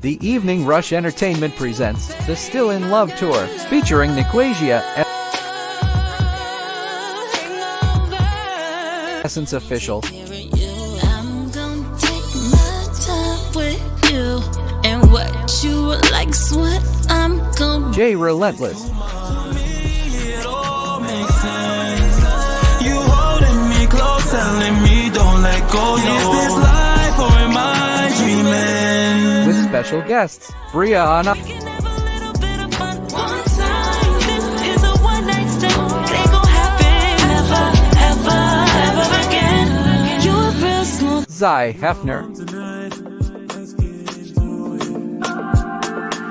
The Evening Rush Entertainment presents the Still in Love Tour, featuring Niquasia and Essence Official. I'm gonna take my time with you, and what you like's what I'm gonna Jay Relentless. You holding me close, telling me don't let go. Is this life or am I dreaming? With special guests, Brianna, Zai Hefner,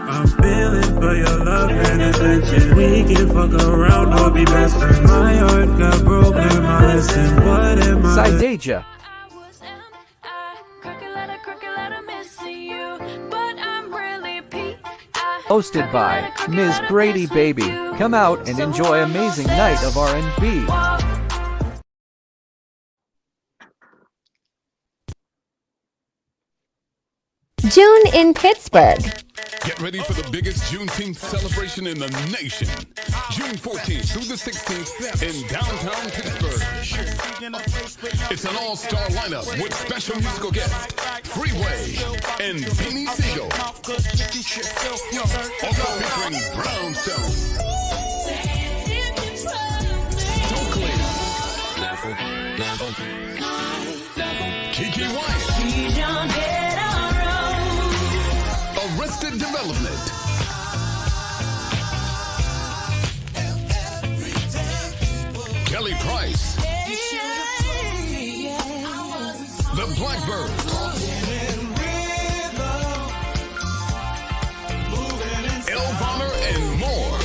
I'm feeling for your love and attention. We can fuck around or be best friends. My heart got broken, my listen. What am I? Saideja, hosted by Ms. Grady Baby. Come out and enjoy amazing night of R&B. June in Pittsburgh. Get ready for the biggest Juneteenth celebration in the nation. June 14th through the 16th in downtown Pittsburgh. It's an all-star lineup with special musical guests, Freeway and Beanie Siegel. Also featuring Brownstone, Kiki Wyatt, Arrested Development, Kelly Price, The Blackbirds, Elvana, and more.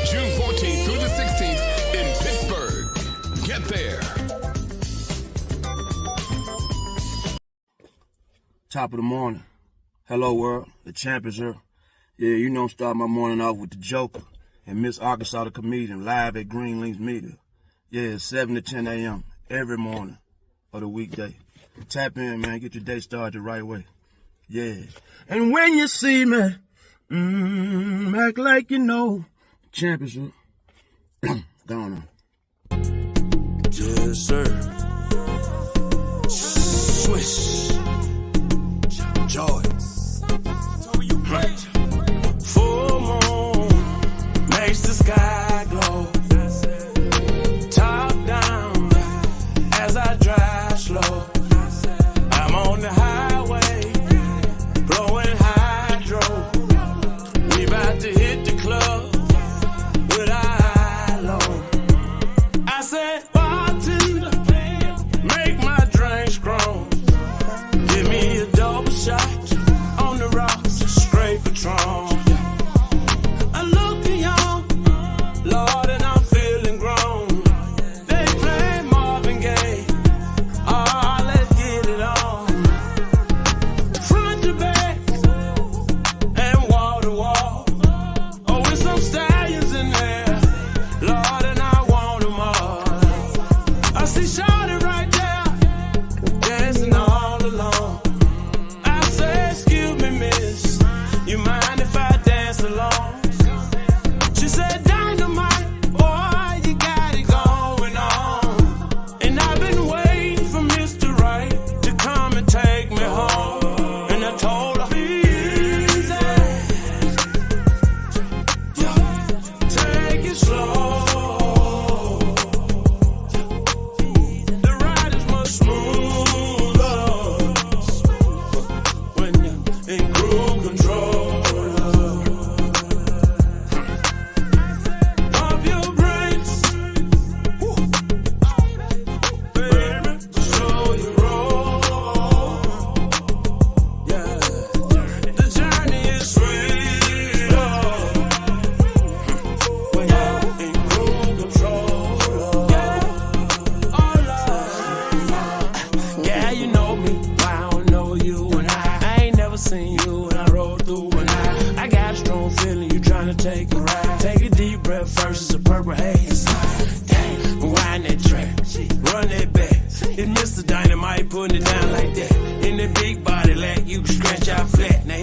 June 14th through the 16th in Pittsburgh. Get there. Top of the morning. Hello, world. The champ is here. Yeah, you know, start my morning off with the Joker and Miss Arkansas the Comedian live at Green Links Media. Yeah, 7 to 10 a.m. every morning of the weekday. Tap in, man. Get your day started the right way. Yeah. And when you see me, act like you know. The champ is here. Go on. Yes, sir. Swish. Joy. Full moon makes the sky glow. Top down as I drive slow. I'm on the highway, blowing hydro. We about to hit the club with our high low. I said, bartender, make my drink strong. Give me a double shot.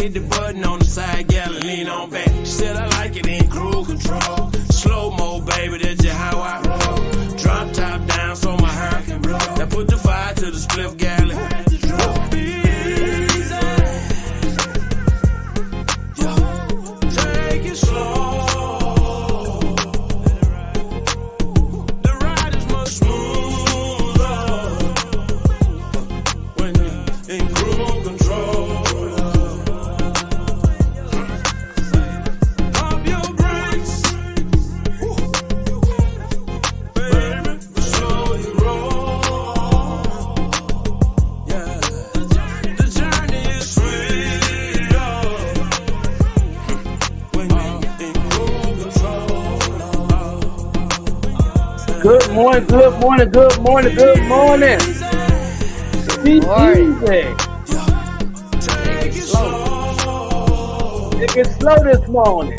hit the button on the side, gal, and lean on back. She said I like it in cruise control. Slow mo, baby, that's just how I roll. Drop top down so my hair can blow. Now put the fire to the split, gal, and drop easy. Yo, take it slow. Good morning, good morning, good morning, good morning. Be easy. Take it slow. Take it slow this morning.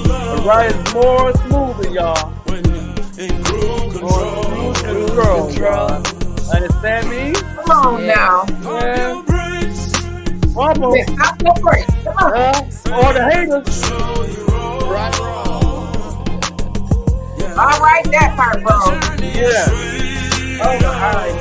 The ride is more smoother, y'all. More cruise control. Understand me? Come on now. Yeah. Almost. Stop your break. Come on. All the haters. Right. All right, that part, bro. Yeah. All right.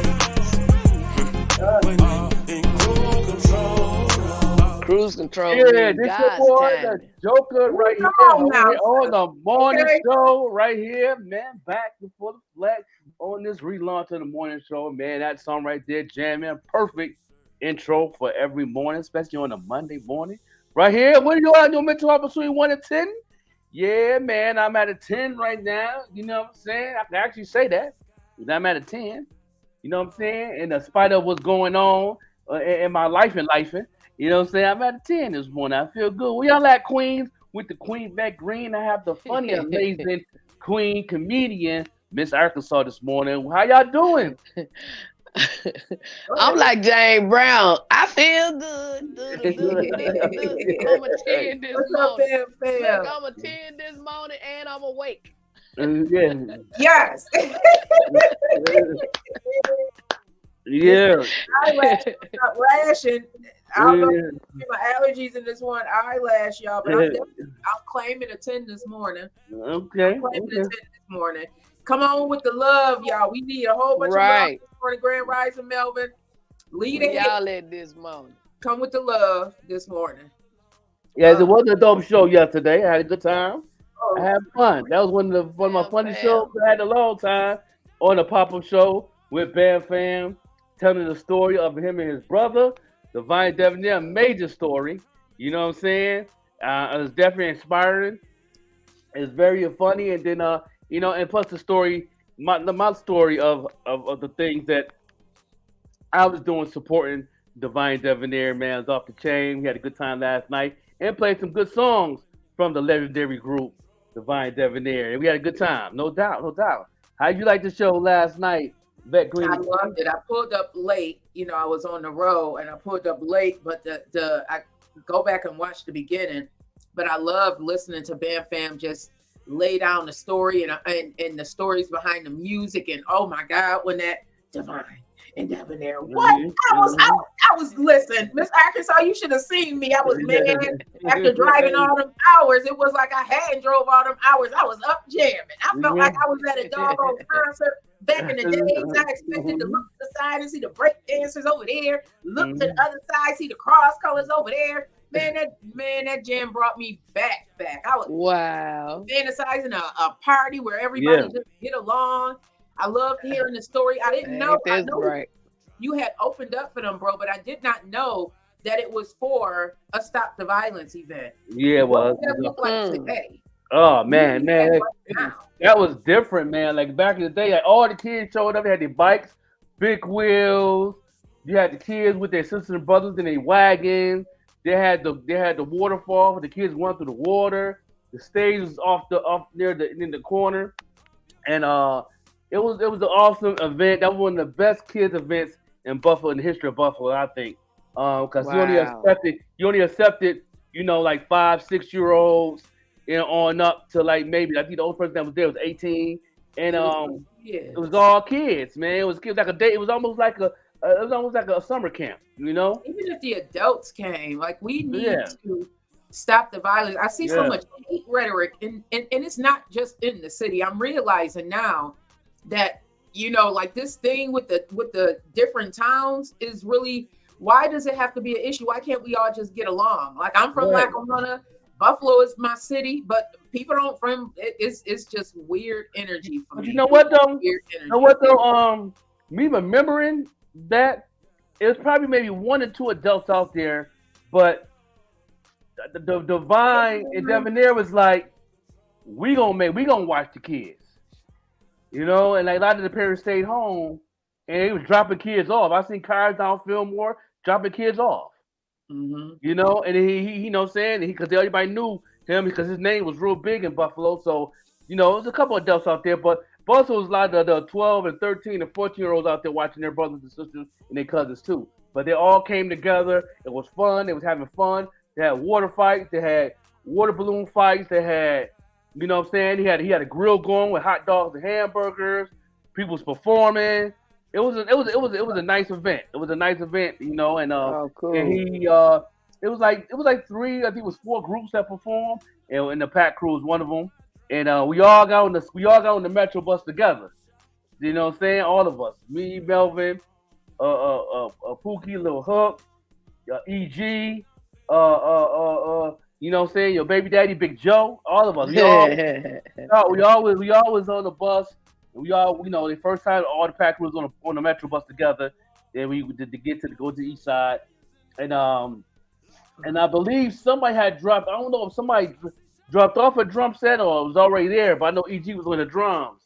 Cruise control. Yeah, this your boy, the Joker, right here on the morning show, right here, man. Back before the flex on this relaunch of the morning show, man. That song right there, jamming, perfect intro for every morning, especially on a Monday morning. Right here, what are you on your mental health between 1 and 10? Yeah, man, I'm at a 10 right now. You know what I'm saying? I can actually say that. I'm at a 10. You know what I'm saying? In spite of what's going on in my life and lifing. You know what I'm saying? I'm at a 10 this morning. I feel good. We all at Queens with the Queen Beck Green. I have the funny, amazing Queen comedian, Miss Arkansas, this morning. How y'all doing? I'm like James Brown. I feel good. I'm a 10 this morning. Look, I'm a 10 this morning and I'm awake. Yeah. Yes. Yeah. Lashing. I don't know my allergies in this one eyelash, y'all, but I'm claiming a 10 this morning. Okay. I'm claiming a 10 this morning. Come on with the love, y'all. We need a whole bunch of love for the Grand Rising, Melvin. Lead it. Y'all at this morning. Come with the love this morning. Yeah, it was a dope show yesterday. I had a good time. I had fun. That was one of my funny shows I had a long time on a pop-up show with Bam Fam, telling the story of him and his brother, Divine Debonair, major story. You know what I'm saying? It was definitely inspiring. It's very funny, and then and plus the story, my story of the things that I was doing supporting Divine Debonair, man, was off the chain. We had a good time last night and played some good songs from the legendary group Divine Debonair, and we had a good time, no doubt. How'd you like the show last night, Beck Green? I loved it. I pulled up late. I was on the road and I pulled up late, but I go back and watch the beginning. But I loved listening to Bam Fam just lay down the story and the stories behind the music, and oh my God, when that Divine and Debonair, what I was listen, Miss Arkansas, you should have seen me. I was mad after driving all them hours. It was like I hadn't drove all them hours. I was up jamming. I felt like I was at a doggone concert back in the days. I expected to look to the side and see the break dancers over there, look to the other side, see the cross colors over there. That jam brought me back. I was fantasizing a party where everybody just get along. I loved hearing the story. I didn't know. I know you had opened up for them, bro, but I did not know that it was for a Stop the Violence event. Yeah, it was. What did that look like today? Oh man, that was different, man. Like back in the day, like, all the kids showed up. They had their bikes, big wheels. You had the kids with their sisters and brothers in their wagons. They had the waterfall for the kids going through the water. The stage was off near in the corner, and it was an awesome event. That was one of the best kids events in Buffalo, in the history of Buffalo, I think. Because you only accepted, like 5-6 year olds and on up to like maybe I think the oldest person that was there was 18, and it was all kids, man. It was kids like a day. It was almost like It was almost like a summer camp, you know. Even if the adults came, like we need to stop the violence. I see so much hate rhetoric, and it's not just in the city. I'm realizing now that, you know, like this thing with the different towns is really, why does it have to be an issue? Why can't we all just get along? Like I'm from Lackawanna, Buffalo is my city, but people don't from it's just weird energy for me. You know what though? Me remembering that it was probably maybe 1 or 2 adults out there, but the Divine and Debonair was like, we gonna watch the kids, you know, and like a lot of the parents stayed home and they was dropping kids off. I seen cars down Fillmore dropping kids off, you know, and he you know what I'm saying, because everybody knew him because his name was real big in Buffalo, so you know, there was a couple of adults out there, but also was a lot of the 12 and 13 and 14-year-olds out there watching their brothers and sisters and their cousins too. But they all came together. It was fun. They was having fun. They had water fights. They had water balloon fights. They had, you know what I'm saying? He had a grill going with hot dogs and hamburgers. People was performing. It was a nice event. It was a nice event, you know. And cool. And he it was like 3, I think it was 4 groups that performed, and the Pack Crew was one of them. And we all got on the Metro bus together. You know what I'm saying? All of us. Me, Melvin, Pookie, Lil Hook, EG, you know what I'm saying? Your baby daddy, Big Joe, all of us. We all was on the bus. We all, you know, the first time all the Pack was on the Metro bus together. Then we did to go to the east side. And I believe somebody had dropped, I don't know if somebody dropped off a drum set or it was already there, but I know EG was on the drums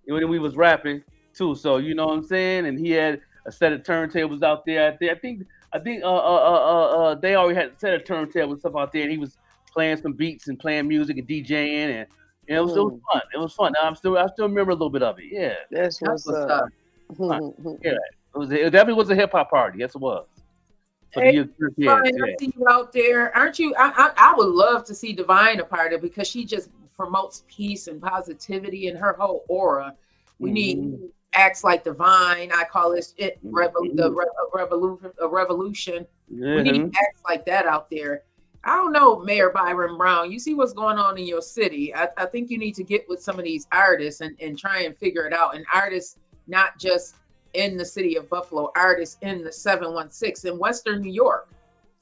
when we was rapping too. So you know what I'm saying? And he had a set of turntables out there. I think they already had a set of turntables and stuff out there, and he was playing some beats and playing music and DJing, and it was fun. It was fun. I still remember a little bit of it. Yeah, that's what's up. Yeah, it definitely was a hip hop party. Yes, it was. Hey, Divine, I see you out there, aren't you? I would love to see Divine a part of it because she just promotes peace and positivity and her whole aura. We need acts like Divine. I call this a revolution. We need acts like that out there. I don't know, Mayor Byron Brown. You see what's going on in your city. I think you need to get with some of these artists and try and figure it out. And artists, not just in the city of Buffalo, artists in the 716 in Western New York,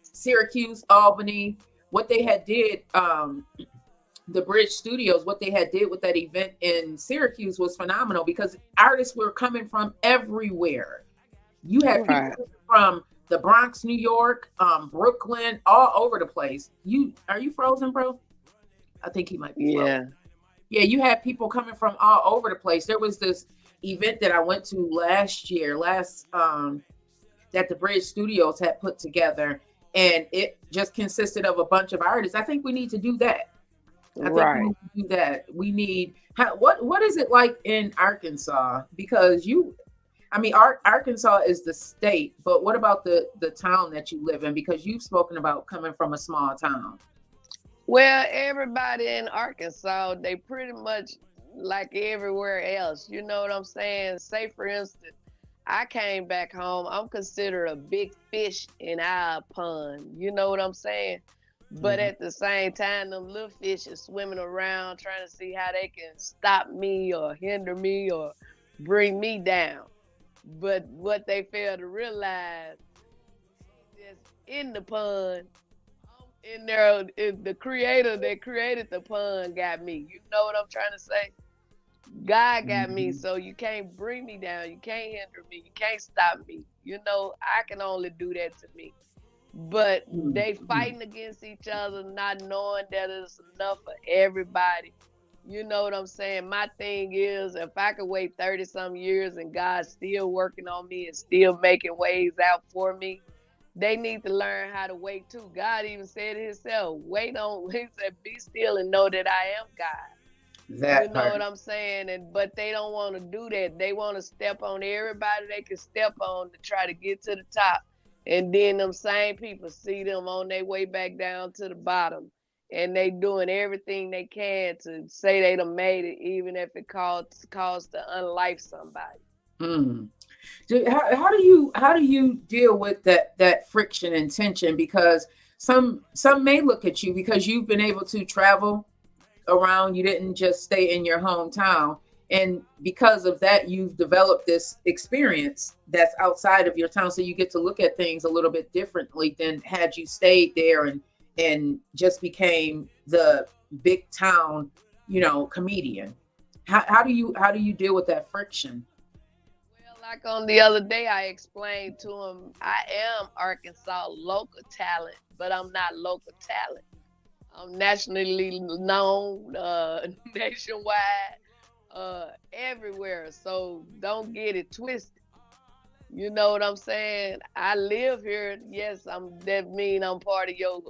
Syracuse, Albany, what they had did, the Bridge Studios, what they had did with that event in Syracuse was phenomenal because artists were coming from everywhere. You had people from the Bronx, New York, Brooklyn, all over the place. Are you frozen, bro? I think he might be frozen. Yeah, you had people coming from all over the place. There was this event that I went to last year, that the Bridge Studios had put together, and it just consisted of a bunch of artists. I think we need to do that. We need what is it like in Arkansas? Because Arkansas is the state, but what about the town that you live in? Because you've spoken about coming from a small town. Well, everybody in Arkansas, they pretty much like everywhere else. You know what I'm saying? Say, for instance, I came back home. I'm considered a big fish in our pond. You know what I'm saying? But at the same time, them little fish are swimming around trying to see how they can stop me or hinder me or bring me down. But what they fail to realize is in the pond, in there, the creator that created the pond got me. You know what I'm trying to say? God got me, so you can't bring me down. You can't hinder me. You can't stop me. You know, I can only do that to me. But they fighting against each other, not knowing that it's enough for everybody. You know what I'm saying? My thing is, if I could wait 30-some years and God's still working on me and still making ways out for me, they need to learn how to wait too. God even said it himself, he said, be still and know that I am God. You know what I'm saying? But they don't want to do that. They want to step on everybody they can step on to try to get to the top. And then them same people see them on their way back down to the bottom. And they doing everything they can to say they done made it, even if it costs to unlife somebody. How do you deal with that friction and tension? Because some may look at you because you've been able to travel around. You didn't just stay in your hometown, and because of that, you've developed this experience that's outside of your town. So you get to look at things a little bit differently than had you stayed there and just became the big town, comedian. How do you deal with that friction? Like on the other day, I explained to him, I am Arkansas local talent, but I'm not local talent. I'm nationally known, nationwide, everywhere. So don't get it twisted. You know what I'm saying? I live here. Yes, that mean I'm part of your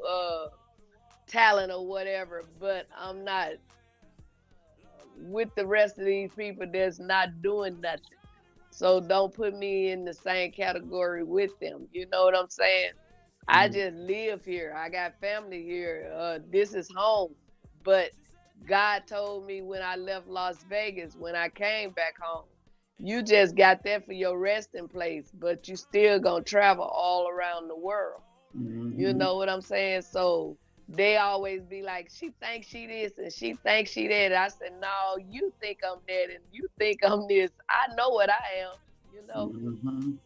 talent or whatever, but I'm not with the rest of these people that's not doing nothing. So don't put me in the same category with them. You know what I'm saying? I just live here. I got family here. This is home. But God told me when I left Las Vegas, when I came back home, you just got that for your resting place, but you still gonna travel all around the world. You know what I'm saying? So they always be like, she thinks she this and she thinks she that. I said, no, you think I'm that and you think I'm this. I know what I am,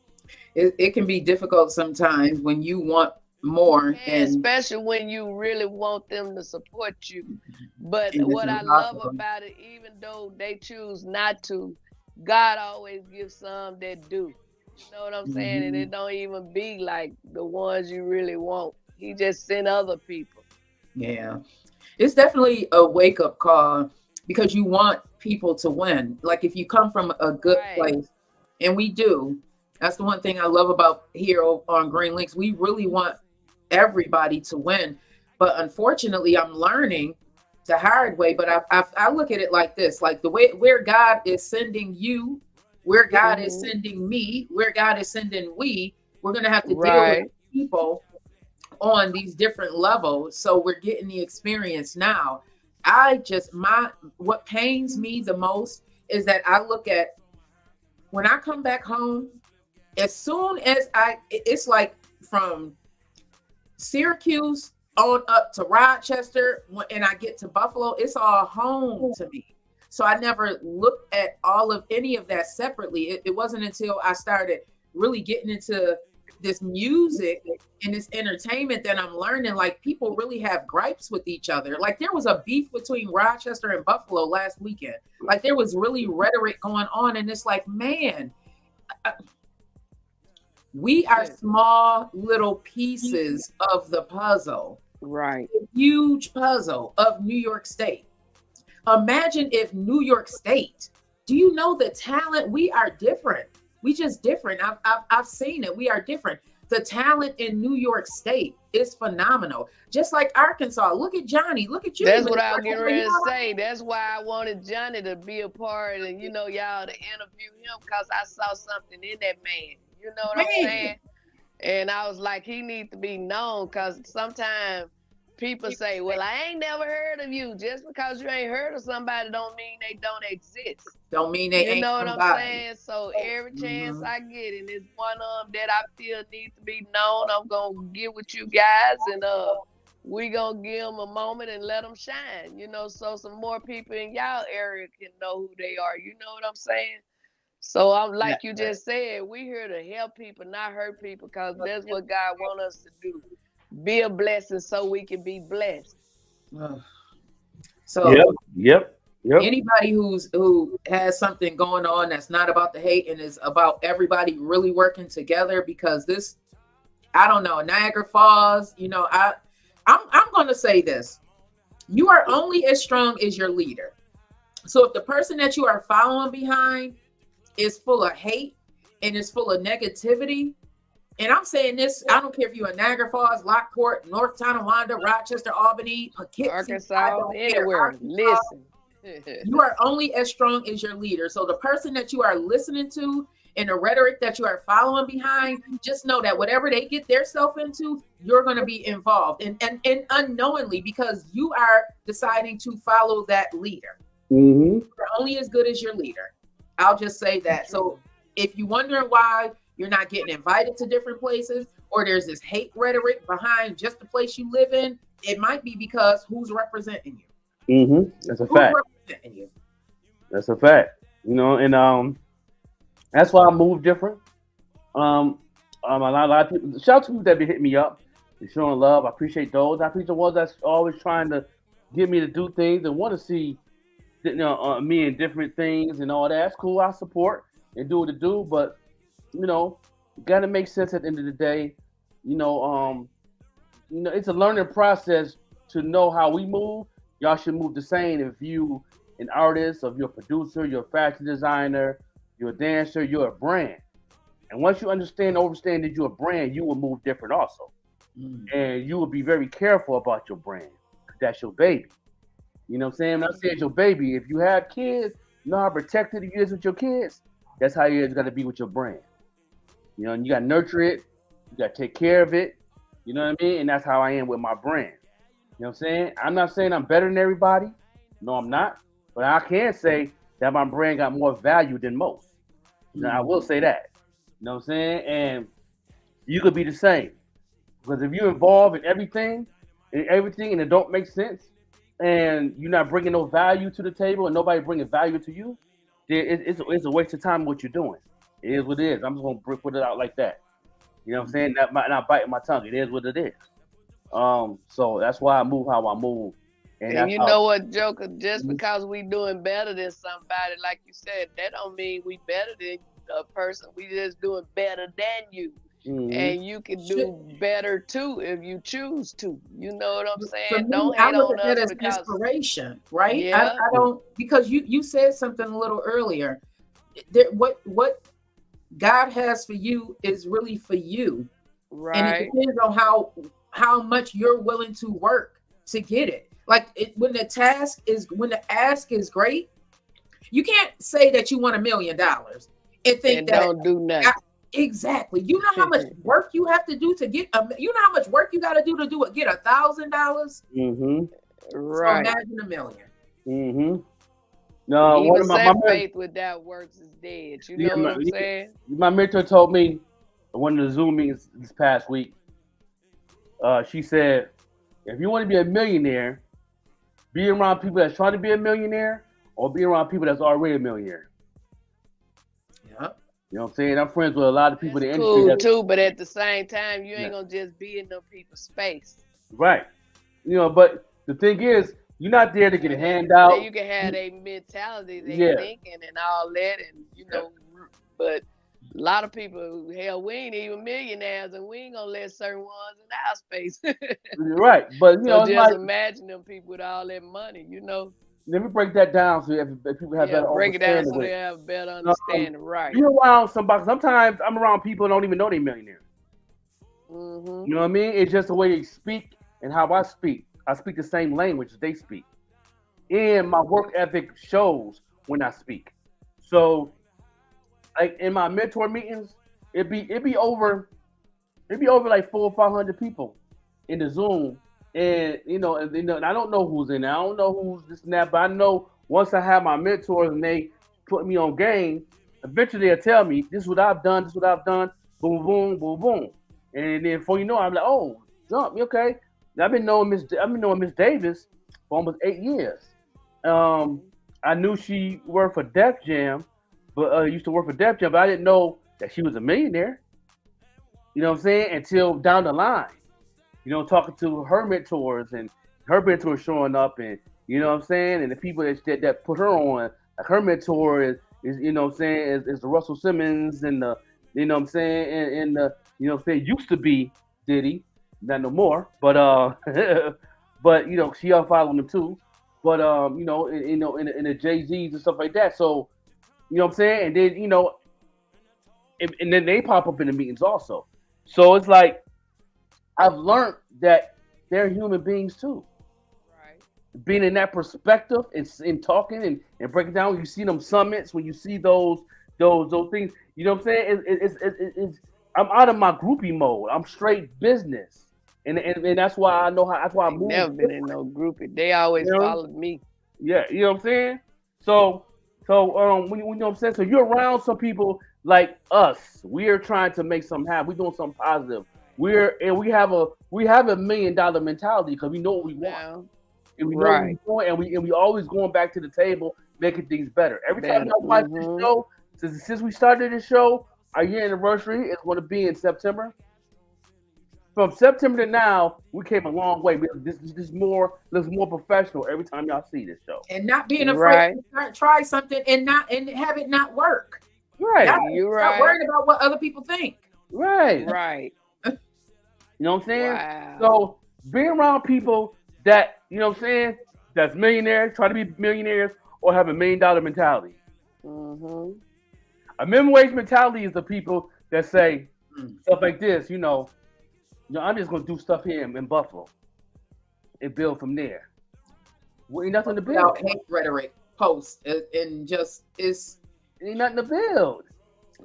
It can be difficult sometimes when you want more. And especially when you really want them to support you. But what I love about it, even though they choose not to, God always gives some that do. You know what I'm saying? And it don't even be like the ones you really want. He just sent other people. Yeah, it's definitely a wake-up call because you want people to win. Like if you come from a good place, and we do, that's the one thing I love about here on Green Links. We really want everybody to win, but unfortunately, I'm learning the hard way. But I look at it like this: like the way where God is sending you, where God is sending me, where God is sending we're gonna have to deal with people on these different levels. So we're getting the experience now. What pains me the most is that I look at when I come back home, as soon as it's like from Syracuse on up to Rochester, and I get to Buffalo, it's all home to me. So I never looked at any of that separately. It wasn't until I started really getting into this music and this entertainment that I'm learning, like people really have gripes with each other. Like there was a beef between Rochester and Buffalo last weekend. Like there was really rhetoric going on, and it's like, man, we are small little pieces of the puzzle. Right. The huge puzzle of New York State. Imagine if New York State, do you know the talent? We are different. We just different. I've seen it. We are different. The talent in New York State is phenomenal. Just like Arkansas. Look at Johnny. Look at you. That's what I was getting ready to say. That's why I wanted Johnny to be a part and, y'all to interview him because I saw something in that man. You know what I'm saying? And I was like, he needs to be known because sometimes people say, well, I ain't never heard of you. Just because you ain't heard of somebody don't mean they don't exist. Don't mean they ain't. You know what somebody. I'm saying? So every chance I get, and it's one of them that I feel needs to be known, I'm going to get with you guys and we going to give them a moment and let them shine, so some more people in y'all area can know who they are. You know what I'm saying? So I'm like you just said, we here to help people, not hurt people, because that's what God wants us to do. Be a blessing so we can be blessed. So yep. Anybody who has something going on that's not about the hate and is about everybody really working together, because this, I don't know, Niagara Falls, I'm going to say this. You are only as strong as your leader. So if the person that you are following behind is full of hate and is full of negativity, and I'm saying this, I don't care if you're in Niagara Falls, Lockport, North Tonawanda, Rochester, Albany, Poughkeepsie, Arkansas, anywhere. Listen. You are only as strong as your leader. So the person that you are listening to and the rhetoric that you are following behind, just know that whatever they get themselves into, you're going to be involved and unknowingly, because you are deciding to follow that leader. You're only as good as your leader. I'll just say that. So if you're wondering why you're not getting invited to different places, or there's this hate rhetoric behind just the place you live in, it might be because who's representing you. That's a Who's fact. representing you? That's a fact. You know, and that's why I move different. A lot of people. Shout out to people that be hitting me up and showing love. I appreciate those. I appreciate the ones that's always trying to get me to do things and want to see, me in different things and all that. That's cool. I support and do what to do, but you know, got to make sense at the end of the day. It's a learning process to know how we move. Y'all should move the same. If you an artist, if you're a producer, you're a fashion designer, you're a dancer, you're a brand. And once you understand that you're a brand, you will move different also. And you will be very careful about your brand. That's your baby. You know what I'm saying? When I say it's your baby, if you have kids, you know how protected you is with your kids? That's how you got to be with your brand. You know, and you got to nurture it. You got to take care of it. You know what I mean? And that's how I am with my brand. You know what I'm saying? I'm not saying I'm better than everybody. No, I'm not. But I can say that my brand got more value than most. Now, I will say that. You know what I'm saying? And you could be the same. Because if you're involved in everything and it don't make sense, and you're not bringing no value to the table and nobody bringing value to you, then it's a waste of time what you're doing. It is what it is. I'm just going to put it out like that. You know what I'm saying? Not biting my tongue. It is what it is. So that's why I move how I move. And you know what, Joker? Just because we doing better than somebody, like you said, that don't mean we better than a person. We just doing better than you. And you can do better too if you choose to. You know what I'm saying? Don't hate on us as because inspiration, right? Yeah. I don't, because you said something a little earlier. What God has for you is really for you, right? And it depends on how much you're willing to work to get it. Like when the ask is great, you can't say that you want $1 million and think that don't do nothing. Exactly. You know how much work you have to do to get you know how much work you got to do get $1,000. Right. So imagine $1 million. No, even my faith without works is dead. You know what I'm saying? My mentor told me one of the Zoom meetings this past week. She said, if you want to be a millionaire, be around people that's trying to be a millionaire, or be around people that's already a millionaire. Yep. You know what I'm saying? I'm friends with a lot of people in the industry. Cool too, but at the same time, you ain't gonna just be in them people's space. Right. You know, but the thing is, you're not there to get a handout. You can have a mentality, they thinking and all that, and you know, but a lot of people, hell, we ain't even millionaires, and we ain't gonna let certain ones in our space. Right, but you know, just imagine them people with all that money, you know. Let me break that down so if people have better break it down so understanding. They have a better understanding, right? You're around somebody. Sometimes I'm around people who don't even know they're millionaires. You know what I mean? It's just the way they speak and how I speak. I speak the same language they speak, and my work ethic shows when I speak. So, like in my mentor meetings, it'd be over like 400 or 500 people in the Zoom. And and I don't know who's in there. I don't know who's this and that, but I know once I have my mentors and they put me on game, eventually they'll tell me, this is what I've done, boom, boom, boom, boom. And then before you know, I'm like, oh, jump, okay. I've been knowing Miss Davis for almost 8 years. I knew she worked for Def Jam, but used to work for Def Jam, but I didn't know that she was a millionaire. You know what I'm saying? Until down the line. You know, talking to her mentors and her mentors showing up, and you know what I'm saying, and the people that put her on, like her mentor is you know what I'm saying, is the Russell Simmons and the, you know what I'm saying, and the, you know what I'm saying, used to be Diddy, not no more, but but you know, she unfollowed him too, but you know, in the Jay-Z's and stuff like that. So you know what I'm saying, and then you know, and then they pop up in the meetings also. So it's like, I've learned that they're human beings too. Right. Being in that perspective and talking and breaking down, when you see them summits, when you see those things, you know what I'm saying? It's I'm out of my groupie mode. I'm straight business, and that's why I know how. That's why I move. Never been in no groupie. They always followed me. Yeah, you know what I'm saying. So when you know what I'm saying. So you're around some people like us, we are trying to make something happen. We're doing something positive. We have a $1 million mentality because we know what we want. Now, And we know what we're doing, and we always going back to the table, making things better. Every time I watch this show, since we started this show, our year anniversary is going to be in September. From September to now, we came a long way. This looks more professional every time y'all see this show. And not being afraid to try something and have it not work. Right. You're Stop worrying about what other people think. Right. Right. You know what I'm saying? Wow. So being around people that, you know what I'm saying, that's millionaires, try to be millionaires, or have $1 million mentality. Mm-hmm. A minimum wage mentality is the people that say stuff like this, I'm just gonna do stuff here in Buffalo and build from there. Well, ain't nothing to build. Without hate rhetoric posts and just ain't nothing to build.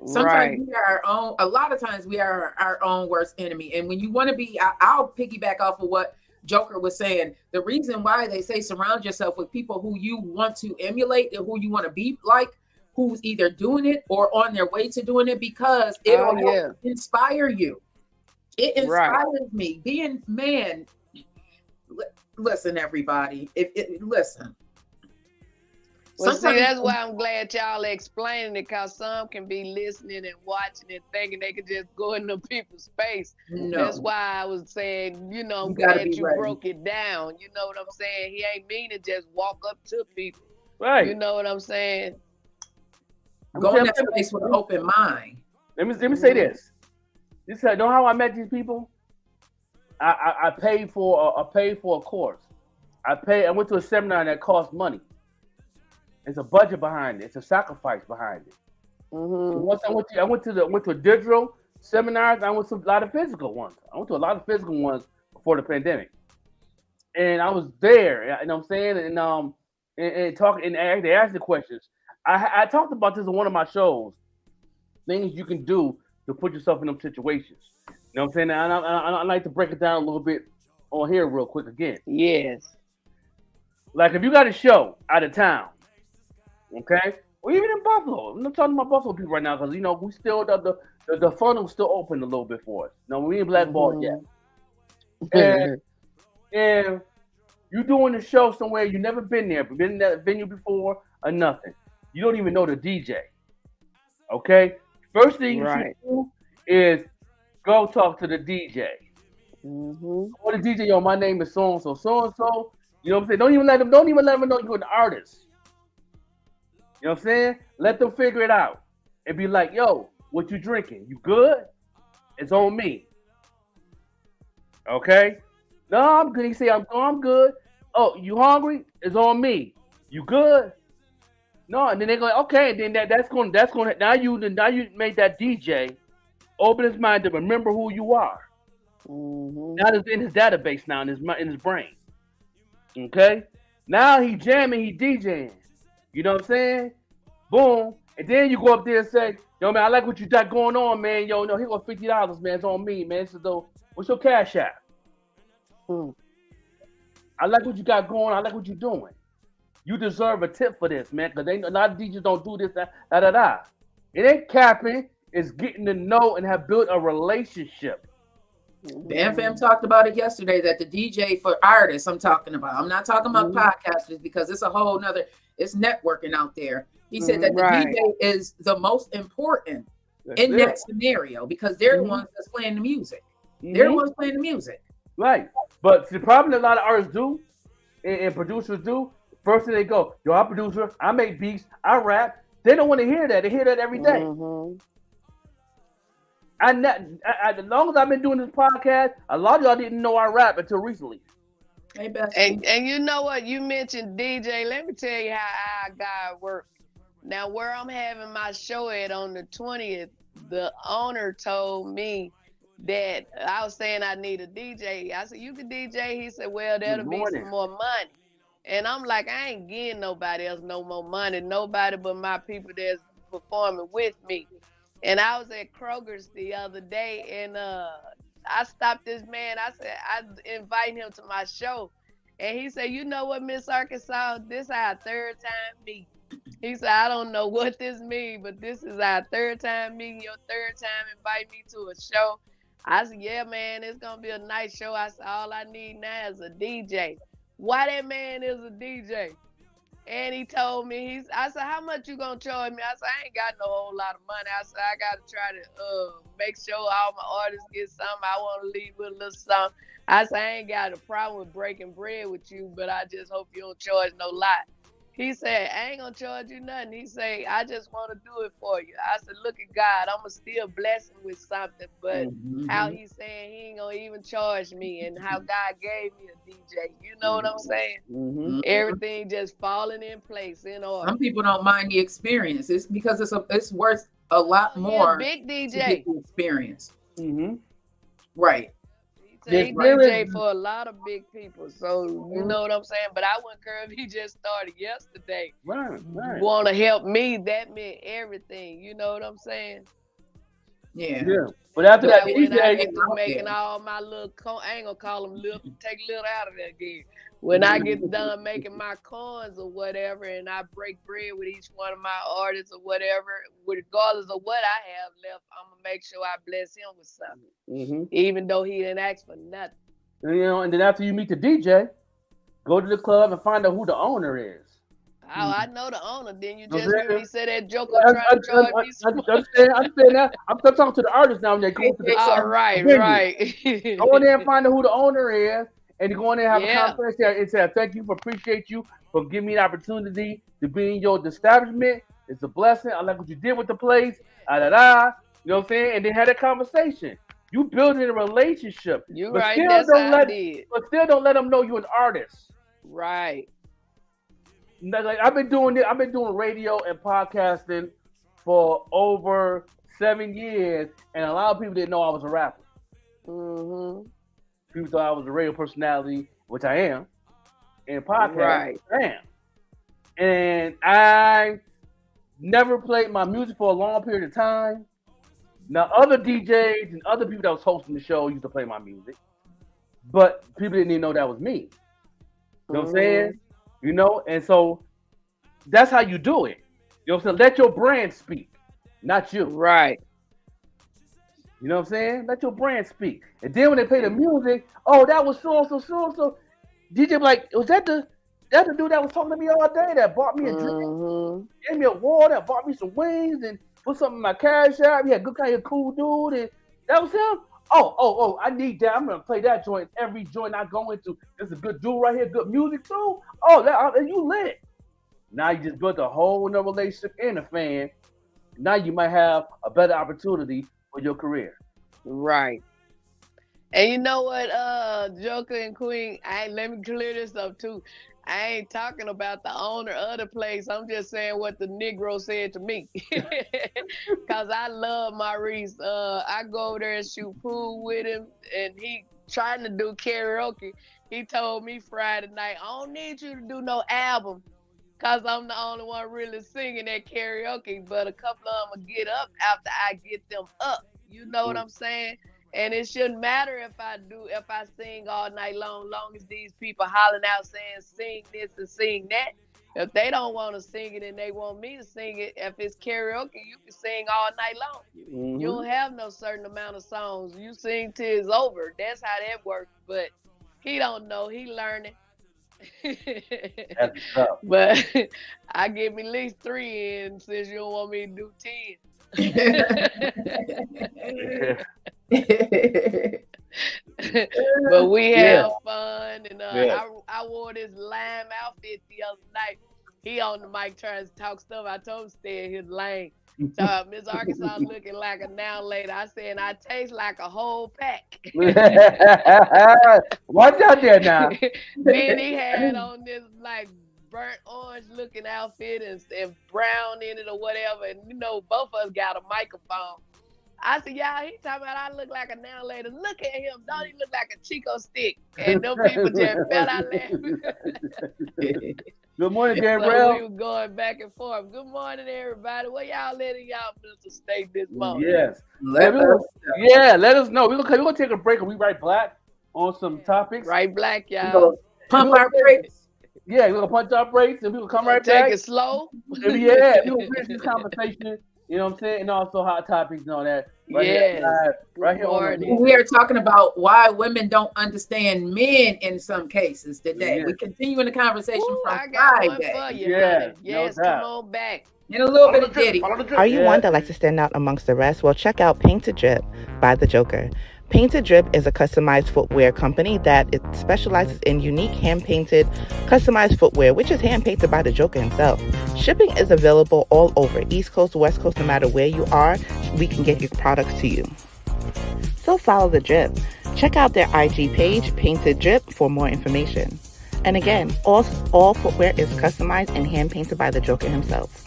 Sometimes we are our own. A lot of times we are our own worst enemy. And when you want to be, I'll piggyback off of what Joker was saying. The reason why they say surround yourself with people who you want to emulate and who you want to be like, who's either doing it or on their way to doing it, because it'll help inspire you. It inspires me. Being man. Listen, everybody. Listen. Well, see, that's why I'm glad y'all explaining it, because some can be listening and watching and thinking they can just go into people's face. No. That's why I was saying, I'm glad you broke it down. You know what I'm saying? He ain't mean to just walk up to people. Right. You know what I'm saying? Go in that place with an open mind. Let me say this. Know how I met these people? I paid for a course. I went to a seminar that cost money. It's a budget behind it. It's a sacrifice behind it. Mm-hmm. Once I went to digital seminars. I went to a lot of physical ones. I went to a lot of physical ones before the pandemic, and I was there. You know what I'm saying? And talking and they asked the questions. I talked about this in one of my shows. Things you can do to put yourself in them situations. You know what I'm saying? And I like to break it down a little bit on here real quick again. Yes. Like if you got a show out of town, okay, or even in Buffalo. I'm not talking about Buffalo people right now because we still the funnel's still open a little bit for us. We ain't blackballed yet. And you doing the show somewhere you never been there, been in that venue before or nothing. You don't even know the DJ. Okay, first thing you should do is go talk to the DJ. Mm-hmm. Or the DJ, yo, my name is so and so. You know what I'm saying? Don't even let them know you're an artist. You know what I'm saying? Let them figure it out and be like, yo, what you drinking? You good? It's on me. Okay? No, I'm good. He say, I'm good. Oh, you hungry? It's on me. You good? No, and then they go, okay, then that's going now you made that DJ open his mind to remember who you are. Mm-hmm. Now it's in his database now in his brain. Okay? Now he jamming, he DJing. You know what I'm saying? Boom. And then you go up there and say, yo, man, I like what you got going on, man. Yo, no, here go $50, man. It's on me, man. So, what's your cash app? I like what you got going on. I like what you're doing. You deserve a tip for this, man, because a lot of DJs don't do this, da. It ain't capping. It's getting to know and have built a relationship. Bam Fam talked about it yesterday, that the DJ for artists I'm talking about. I'm not talking about podcasters because it's a whole nother, it's networking out there. He said that the DJ is the most important in that scenario because they're the ones that's playing the music. They're the ones playing the music. Right. But the problem that a lot of artists do and producers do, first thing they go, yo, I'm a producer, I make beats, I rap. They don't want to hear that. They hear that every day. Mm-hmm. As long as I've been doing this podcast, a lot of y'all didn't know I rap until recently. Hey, Beth. And you know what? You mentioned DJ. Let me tell you how I got work. Now, where I'm having my show at on the 20th, the owner told me that I was saying I need a DJ. I said, you can DJ? He said, well, that'll be some more money. And I'm like, I ain't getting nobody else no more money. Nobody but my people that's performing with me. And I was at Kroger's the other day, and I stopped this man. I said, I invite him to my show. And he said, you know what, Miss Arkansas, this is our third time meeting. He said, I don't know what this means, but this is our third time meeting, your third time inviting me to a show. I said, yeah, man, it's going to be a nice show. I said, all I need now is a DJ. Why that man is a DJ? And he told me, I said, how much you going to charge me? I said, I ain't got no whole lot of money. I said, I got to try to make sure all my artists get something. I want to leave with a little something. I said, I ain't got a problem with breaking bread with you, but I just hope you don't charge no lot. He said, I ain't gonna charge you nothing. He said, I just want to do it for you. I said, look at God, I'm gonna still bless him with something, but how he's saying he ain't gonna even charge me, and how God gave me a DJ. You know what I'm saying? Everything just falling in place in order. Some people don't mind the experience. It's because it's worth a lot more. Big DJ. To get the experience. Right. He DJ for a lot of big people, so you know what I'm saying. But I wouldn't care if he just started yesterday. Right. Want to help me? That meant everything. You know what I'm saying? Yeah. But after that, when DJ, I get to making all my little, I ain't gonna call them little, take little out of there again. When I get done making my coins or whatever, and I break bread with each one of my artists or whatever, regardless of what I have left, I'm gonna make sure I bless him with something, even though he didn't ask for nothing. And then after you meet the DJ, go to the club and find out who the owner is. Oh, I know the owner. Then you just heard me say that joker trying to charge me some. I'm saying that. I'm talking to the artist now. When they go to the all right. Go in there and find out who the owner is, and go in there and have a conversation and say, "Thank you, appreciate you for giving me the opportunity to be in your establishment. It's a blessing. I like what you did with the place. You know what I'm saying?" And then have that conversation. You building a relationship. You're right. That's how I did. But still, don't let them know you're an artist. Right. Like I've been doing radio and podcasting for over 7 years, and a lot of people didn't know I was a rapper. People thought I was a radio personality, which I am, and podcast, I am. And I never played my music for a long period of time. Now, other DJs and other people that was hosting the show used to play my music, but people didn't even know that was me. You know what I'm saying? You know, and so that's how you do it. You know what I'm saying? Let your brand speak, not you. Right. You know what I'm saying? Let your brand speak. And then when they play the music, oh, that was so. DJ be like, was that the dude that was talking to me all day that bought me a drink, gave me a water, bought me some wings, and put something in my cash app. He had good kind of cool dude, and that was him. Oh, I need that. I'm gonna play that joint every joint I go into. There's a good dude right here, good music too. Oh, you lit. Now you just built a whole new relationship and a fan. Now you might have a better opportunity for your career. Right. And you know what, Joker and Queen, let me clear this up too. I ain't talking about the owner of the place. I'm just saying what the Negro said to me. Because I love Maurice. I go over there and shoot pool with him, and he trying to do karaoke. He told me Friday night, I don't need you to do no album, because I'm the only one really singing that karaoke. But a couple of them will get up after I get them up. You know what I'm saying? And it shouldn't matter if I sing all night long as these people hollering out saying sing this and sing that. If they don't want to sing it and they want me to sing it, if it's karaoke, you can sing all night long. You don't have no certain amount of songs. You sing till it's over. That's how that works. But he don't know. He learning. That's tough. But I give me at least 3 in since you don't want me to do 10. But we have fun, and I wore this lime outfit the other night. He on the mic trying to talk stuff. I told him to stay in his lane. So Miss Arkansas looking like a now later. I said, I taste like a whole pack. Watch out there now. Then he had on this like burnt orange looking outfit and brown in it or whatever. And you know, both of us got a microphone. I said, y'all, he talking about I look like a now later. Look at him. Don't he look like a Chico stick? And them people just fell out laughing. Good morning, Gabriel. So we were going back and forth. Good morning, everybody. Where y'all letting y'all mental state this morning? Yes. Let us know. We're gonna take a break and we right back on some topics. Right black, y'all. Pump our brakes. Yeah, we're gonna punch our breaks and we'll come right Take back. it slow. Yeah, we'll finish this conversation. You know what I'm saying? And also hot topics and all that. Yes. Right here on the We are talking about why women don't understand men in some cases today. Yeah. We continue in the conversation Ooh, from I got one Friday. for you, Yeah, honey. Yes, no come doubt. on back. And a little bit of Diddy. Are you one that likes to stand out amongst the rest? Well, check out Painted Drip by The Joker. Painted Drip is a customized footwear company that it specializes in unique hand-painted, customized footwear, which is hand-painted by The Joker himself. Shipping is available all over, East Coast, West Coast, no matter where you are, we can get your products to you. So follow The Drip. Check out their IG page, Painted Drip, for more information. And again, all footwear is customized and hand-painted by The Joker himself.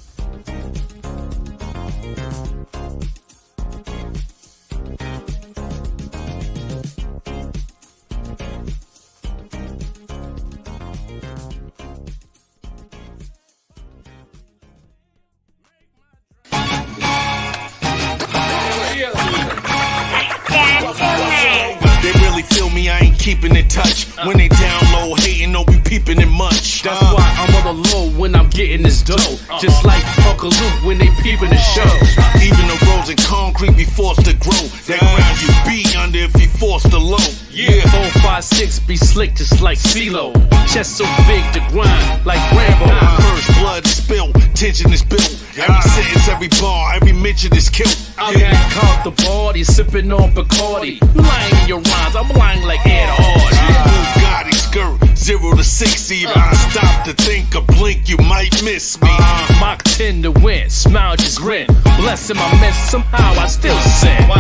They really feel me, I ain't keeping in touch. When they down low, hating, don't be peeping it much. That's why I'm on the low when I'm getting this dough. Just like Uncle Luke when they peeping the show. Even the roads and concrete be forced to grow. That ground you be under if you forced to low. Yeah, 4, 5, 6 be slick just like CeeLo. Chest so big to grind like Rambo. First blood is spilled, tension is built. Every sentence, every bar, every mention is killed. I'm comfortable, you sipping on Bacardi. You lying in your rhymes, I'm lying like Ed Hard. Bugatti skirt, 0 to 60. If I stop to think or blink, you might miss me. Mach 10 to win, smile just grin. Blessing my mess, somehow I still sin.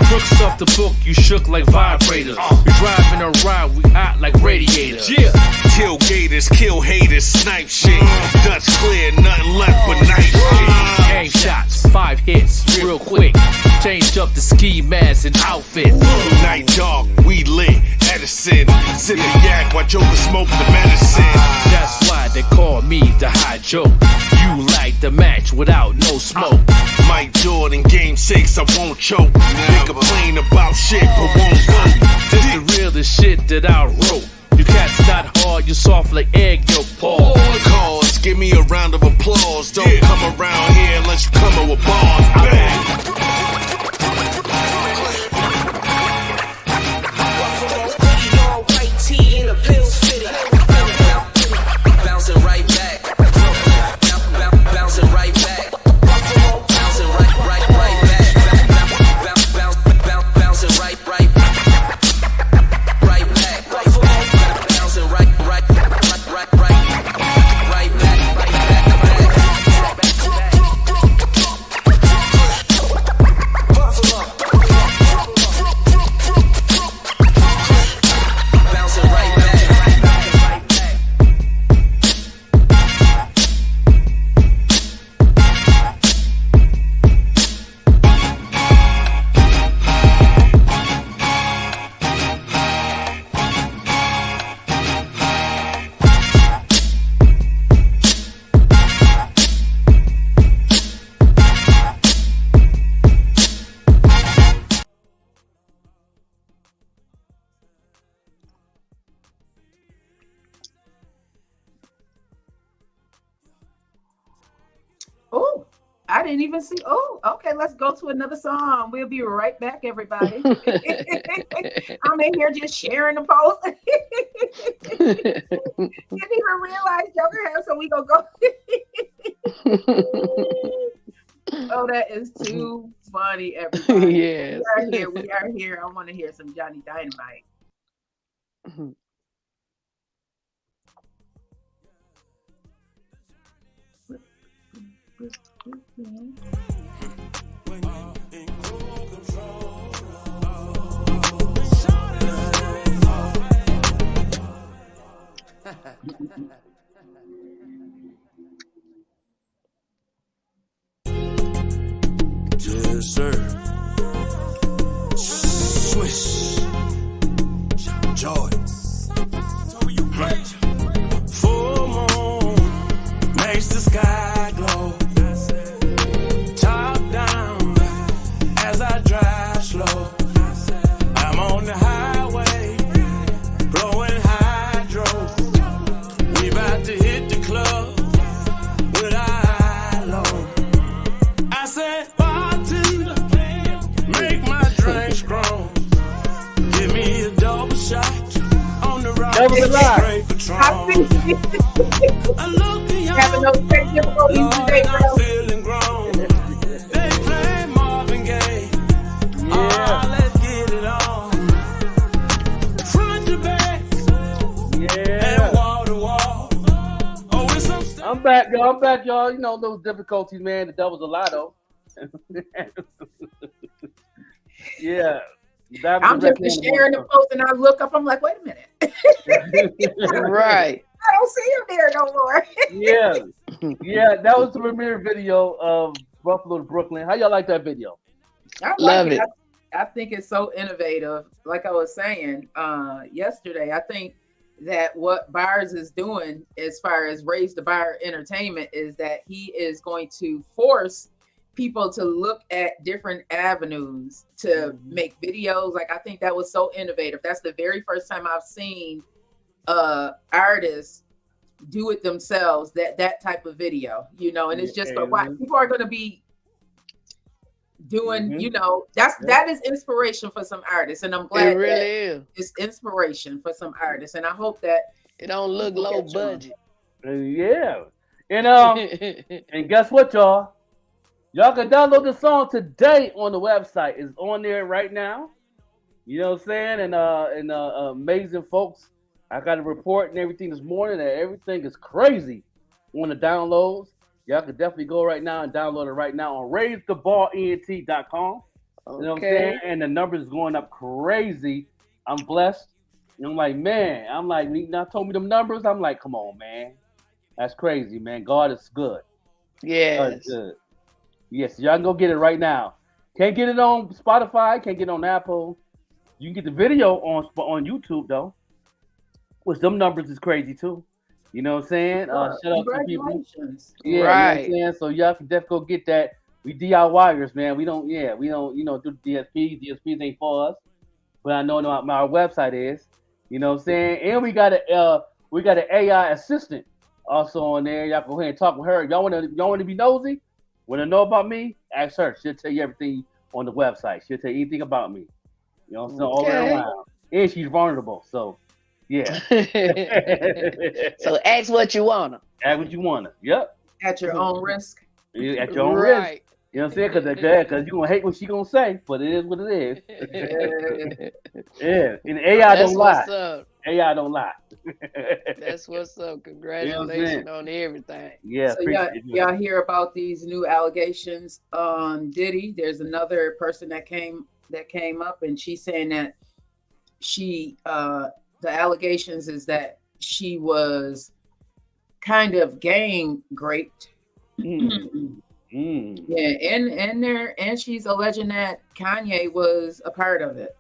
Crooks off the book, you shook like vibrators. We driving a ride, we hot like radiators. Yeah, tailgaters, kill haters, snipe shit. Dutch clear, nothing left but night shit. Game shots, 5 hits, real quick. Changed up the ski mask and outfit. Night dog, we lit, Edison. Sip the yak while Joker smoke the medicine. That's why they call me the high joke. You like the match without no smoke. Mike Jordan, game 6, I won't choke. They complain about shit, but won't vote. This the realest shit that I wrote. You cats not hard, you soft like egg yolk, Paul. Cause, give me a round of applause. Don't come around here unless you come with bars. White tee in a pills fitted. Bouncing right back. Bouncing right back. Bouncing right back. Bouncing right back. Bouncing right Oh, I didn't even see. Oh, okay. Let's go to another song. We'll be right back, everybody. I'm in here just sharing the post. Didn't even realize Joker had, so we gonna go. Oh, that is too funny, everybody. Yes. We are here. We are here. I want to hear some Johnny Dynamite. Yes, sir. Swish. Jordan. Full moon makes the sky glow. Top down as I drive slow. I'm on the high. That was a lie. I think having those technical difficulties today, bro. Feeling grown. They play Marvin Gaye. Let's get it on. Front to back. And wall to wall. Oh, it's some I'm back, y'all. You know those difficulties, man. The devil's a lie, though. Yeah. I'm just sharing the post and I look up, I'm like, wait a minute. Right. I don't see him there no more. Yeah, that was the premiere video of Buffalo to Brooklyn. How y'all like that video? I Love it. I think it's so innovative. Like I was saying yesterday, I think that what Byers is doing as far as Raise the Bar Entertainment is that he is going to force people to look at different avenues to make videos. Like, I think that was so innovative. That's the very first time I've seen artists do it themselves, that type of video, you know, and it's just why people are going to be doing, you know, that is inspiration for some artists, and I'm glad it really is. It's inspiration for some artists, and I hope that it don't look low budget. And and guess what, y'all? Y'all can download the song today on the website. It's on there right now. You know what I'm saying? And amazing folks. I got a report and everything this morning that everything is crazy on the downloads. Y'all can definitely go right now and download it right now on raisethebarent.com. You know what I'm saying? And the numbers is going up crazy. I'm blessed. And I'm like, man, now told me them numbers. I'm like, come on, man. That's crazy, man. God is good. Yes. God is good. Yes, y'all can go get it right now. Can't get it on Spotify. Can't get it on Apple. You can get the video on YouTube, though. Which them numbers is crazy, too. You know what I'm saying? Shout out to people. Yeah, right. You know what I'm saying? So y'all can definitely go get that. We DIYers, man. We don't, do DSPs. DSPs ain't for us. But I know our website is. You know what I'm saying? And we got an AI assistant also on there. Y'all go ahead and talk with her. Y'all want to be nosy? Want to know about me? Ask her. She'll tell you everything on the website. She'll tell you anything about me. You know what I'm saying? All the way around. And she's vulnerable. So, yeah. So ask what you want to. Ask what you want to. Yep. At your own risk. Yeah, at your own risk. You know what I'm saying? Because you're going to hate what she's going to say, but it is what it is. Yeah. And AI don't lie. What's up. AI don't lie. That's what's up. Congratulations on everything. Yeah. So y'all hear about these new allegations on Diddy? There's another person that came up, and she's saying that the allegations is that she was kind of gang raped. Yeah, and she's alleging that Kanye was a part of it.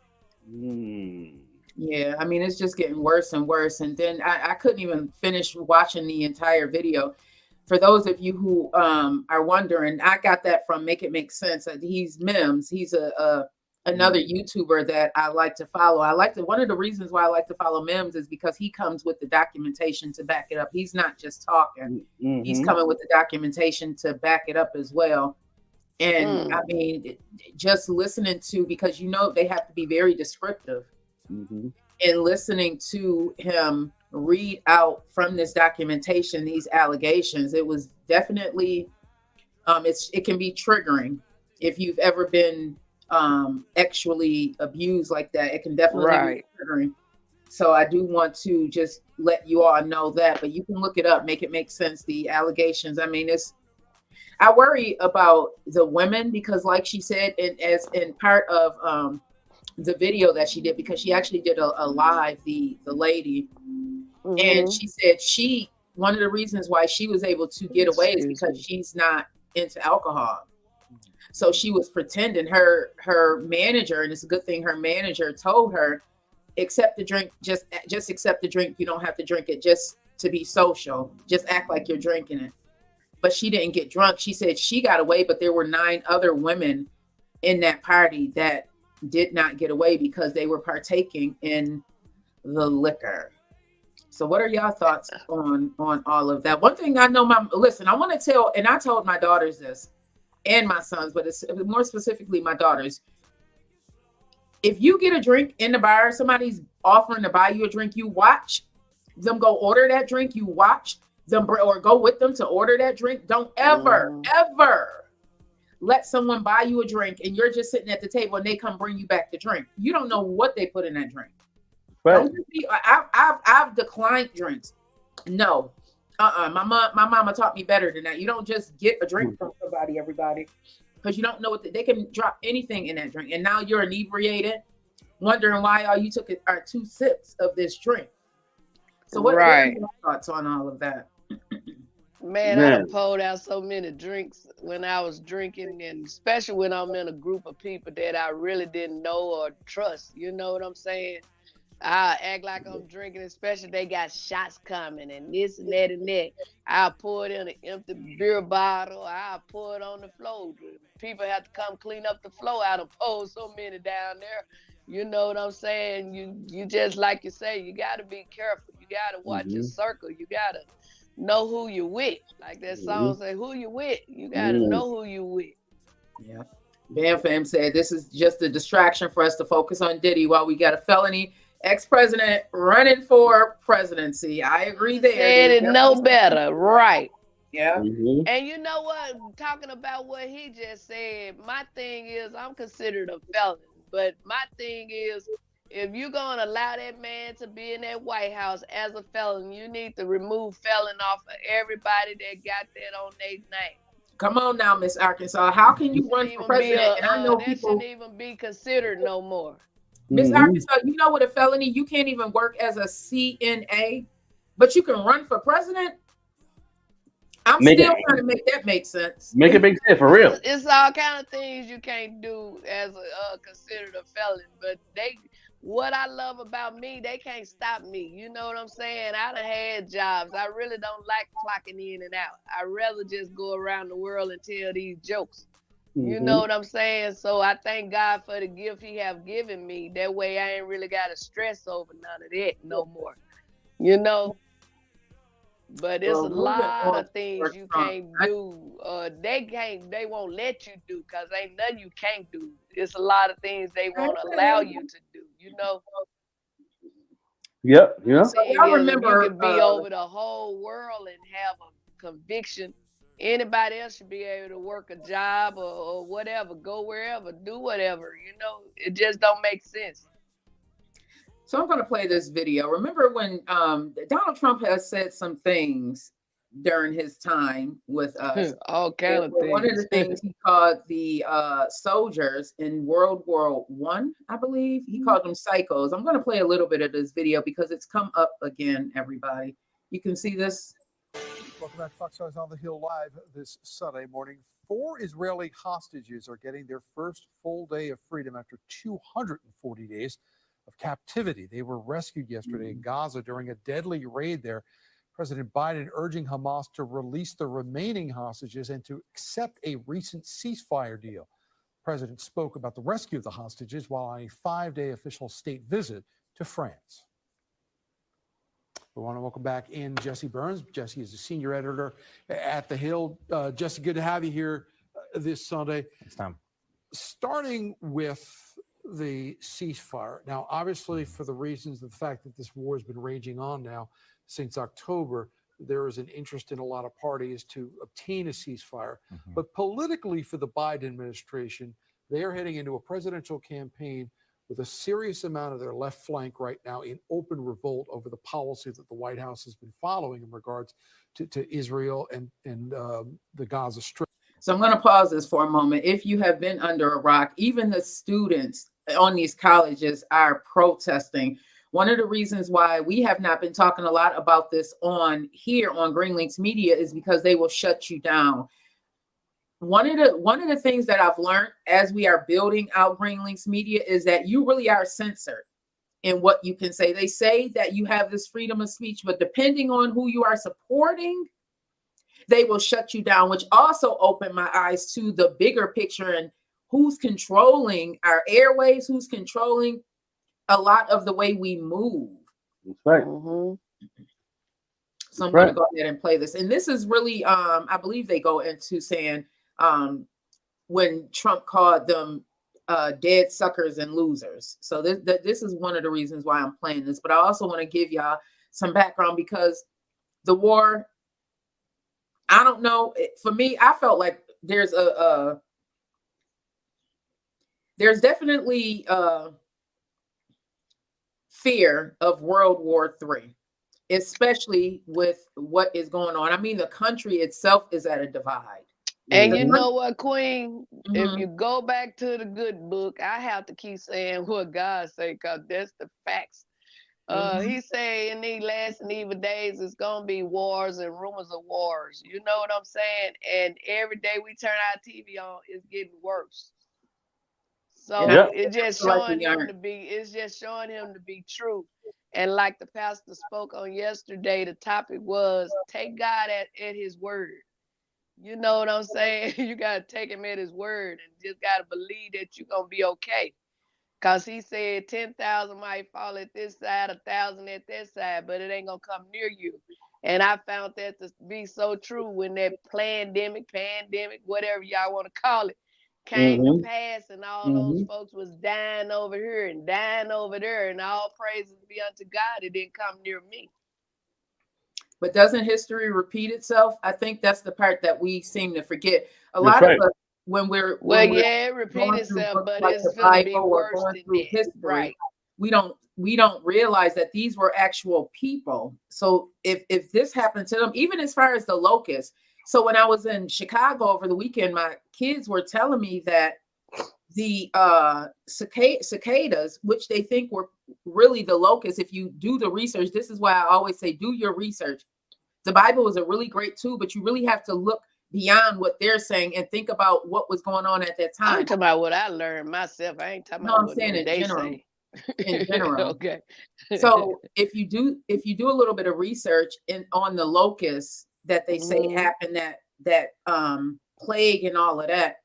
Yeah, I mean, it's just getting worse and worse. And then I couldn't even finish watching the entire video. For those of you who are wondering, I got that from Make It Make Sense. He's Mims. He's another YouTuber that I like to follow. One of the reasons why I like to follow Mims is because he comes with the documentation to back it up. He's not just talking. He's coming with the documentation to back it up as well. And I mean, just listening to, because they have to be very descriptive. And listening to him read out from this documentation these allegations, it was definitely it can be triggering if you've ever been actually abused like that. It can definitely be triggering. So I do want to just let you all know that, but you can look it up, Make It Make Sense, the allegations. I mean, I worry about the women because, like she said, as in part of the video that she did, because she actually did a live, the lady, and she said one of the reasons why she was able to get away is because she's not into alcohol. So she was pretending. Her manager, and it's a good thing her manager told her, accept the drink, just accept the drink. You don't have to drink it just to be social. Just act like you're drinking it. But she didn't get drunk. She said she got away, but there were 9 other women in that party that did not get away because they were partaking in the liquor. So what are y'all thoughts on all of that? One thing I know, I want to tell, and I told my daughters this and my sons, but it's more specifically my daughters. If you get a drink in the bar, somebody's offering to buy you a drink, you watch them go order that drink. You watch them or go with them to order that drink. Don't ever, ever let someone buy you a drink and you're just sitting at the table and they come bring you back the drink. You don't know what they put in that drink. Right. Don't just be, I've declined drinks. No. My mama taught me better than that. You don't just get a drink from somebody, everybody, because you don't know what they can drop anything in that drink. And now you're inebriated, wondering why all you took are 2 sips of this drink. So what are your thoughts on all of that? Man, I pulled out so many drinks when I was drinking, and especially when I'm in a group of people that I really didn't know or trust. You know what I'm saying? I act like I'm drinking, especially they got shots coming and this and that and that. I pour it in an empty beer bottle. I pour it on the floor. People have to come clean up the floor. I done pulled so many down there. You know what I'm saying? You just like you say, you got to be careful. You got to watch your circle. You got to know who you with. Like that song say, who you with. You got to know who you with. Yeah. Bam Fam said this is just a distraction for us to focus on Diddy while we got a felony ex-president running for presidency. I agree there. Said it no better. Right. Yeah. And you know what? Talking about what he just said, my thing is I'm considered a felon. But my thing is, if you're going to allow that man to be in that White House as a felon, you need to remove felon off of everybody that got that on their name. Come on now, Miss Arkansas. How can you run for president? And I know that people shouldn't even be considered no more. Miss Arkansas, you know what a felony? You can't even work as a CNA, but you can run for president. I'm still trying to make that make sense. Make it make sense for real. It's all kind of things you can't do as a considered a felon. But what I love about me, they can't stop me. You know what I'm saying? I done had jobs. I really don't like clocking in and out. I'd rather just go around the world and tell these jokes. You know what I'm saying? So I thank God for the gift he have given me. That way I ain't really got to stress over none of that no more. You know? But it's a lot of things you can't do. They won't let you do because ain't nothing you can't do. It's a lot of things they won't allow you to do, you know? Yep, yeah. So y'all remember you can be over the whole world and have a conviction. Anybody else should be able to work a job or whatever, go wherever, do whatever, you know? It just don't make sense. So I'm going to play this video. Remember when Donald Trump has said some things during his time with us? All kind of things. One of the things he called the soldiers in World War I believe, he called them psychos. I'm going to play a little bit of this video because it's come up again, everybody. You can see this. Welcome back to Fox News on the Hill Live this Sunday morning. 4 Israeli hostages are getting their first full day of freedom after 240 days of captivity. They were rescued yesterday in Gaza during a deadly raid there. President Biden urging Hamas to release the remaining hostages and to accept a recent ceasefire deal. The president spoke about the rescue of the hostages while on a 5-day official state visit to France. We want to welcome back in Jesse Burns. Jesse is a senior editor at The Hill. Jesse, good to have you here this Sunday. Thanks, Tom. Starting with the ceasefire. Now, obviously, for the reasons of the fact that this war has been raging on now since October, there is an interest in a lot of parties to obtain a ceasefire. But politically, for the Biden administration, they are heading into a presidential campaign with a serious amount of their left flank right now in open revolt over the policy that the White House has been following in regards to Israel and the Gaza Strip. So I'm going to pause this for a moment. If you have been under a rock, even the students on these colleges are protesting. One of the reasons why we have not been talking a lot about this on here on Green Links Media is because they will shut you down. One of the things that I've learned as we are building out Green Links Media is that you really are censored in what you can say. They say that you have this freedom of speech, but depending on who you are supporting, they will shut you down, which also opened my eyes to the bigger picture and who's controlling our airways, who's controlling a lot of the way we move. That's right. So I'm going to go ahead and play this. And this is really, I believe they go into saying when Trump called them dead suckers and losers. So this is one of the reasons why I'm playing this. But I also want to give y'all some background because the war, I don't know. For me, I felt like there's there's definitely fear of World War III, especially with what is going on. I mean, the country itself is at a divide. And you know what, Queen? If Mhm. you go back to the good book, I have to keep saying what God say, because that's the facts. He say in these last and evil days, it's gonna be wars and rumors of wars. You know what I'm saying? And every day we turn our TV on, it's getting worse. So Yeah. it's just Like showing we him aren't. to be. It's just showing him to be true. And like the pastor spoke on yesterday, the topic was take God at His word. You know what I'm saying? You gotta take Him at His word and just gotta believe that you're gonna be okay. Cause He said 10,000 might fall at this side, 1,000 at that side, but it ain't gonna come near you. And I found that to be so true when that pandemic, whatever y'all want to call it, came to pass, and all those folks was dying over here and dying over there, and all praises be unto God, it didn't come near me. But doesn't history repeat itself? I think that's the part that we seem to forget. A That's lot right. of us, when we're It repeat going through itself, books but like it's the gonna be Bible or worse going than through that. history, Right. we don't realize that these were actual people. So if this happened to them, even as far as the locusts. So when I was in Chicago over the weekend, my kids were telling me that the cicadas, which they think were really the locusts, if you do the research, this is why I always say do your research. The Bible is a really great tool, but you really have to look beyond what they're saying and think about what was going on at that I'm time. talking about what I learned myself. I ain't talking No, about I'm what saying no in they general. say. In general. Okay. So if you do a little bit of research on the locusts that they say happened, that plague and all of that,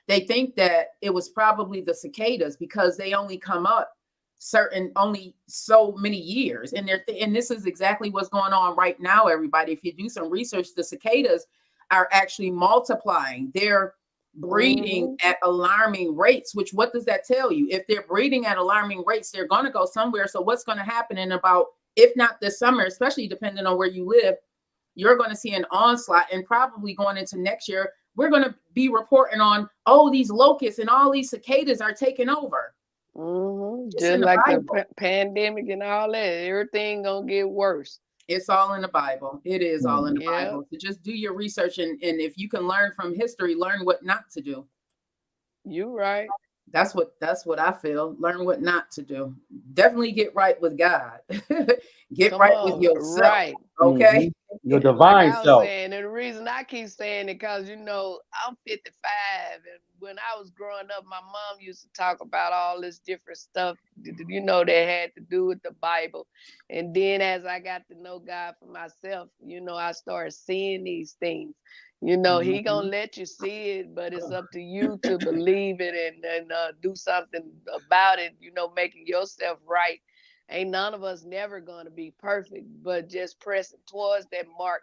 they think that it was probably the cicadas because they only come up only so many years, and and this is exactly what's going on right now, everybody. If you do some research, the cicadas are actually multiplying. They're breeding at alarming rates, which what does that tell you? If they're breeding at alarming rates, they're going to go somewhere. So what's going to happen in about, if not this summer, especially depending on where you live, you're going to see an onslaught, and probably going into next year, we're going to be reporting on, oh, these locusts and all these cicadas are taking over. Just like the pandemic and all that, everything gonna get worse. It's all in the Bible. It is all in the Bible. So just do your research, and if you can learn from history, learn what not to do. You right. That's what I feel. Learn what not to do. Definitely get right with God. Get Come right on, with yourself. right. Okay. Your divine like I was self. saying, and the reason I keep saying it, because I'm 55, and when I was growing up, my mom used to talk about all this different stuff, that had to do with the Bible. And then as I got to know God for myself, I started seeing these things. He gonna let you see it, but it's up to you to believe it and do something about it. Making yourself right. Ain't none of us never going to be perfect, but just pressing towards that mark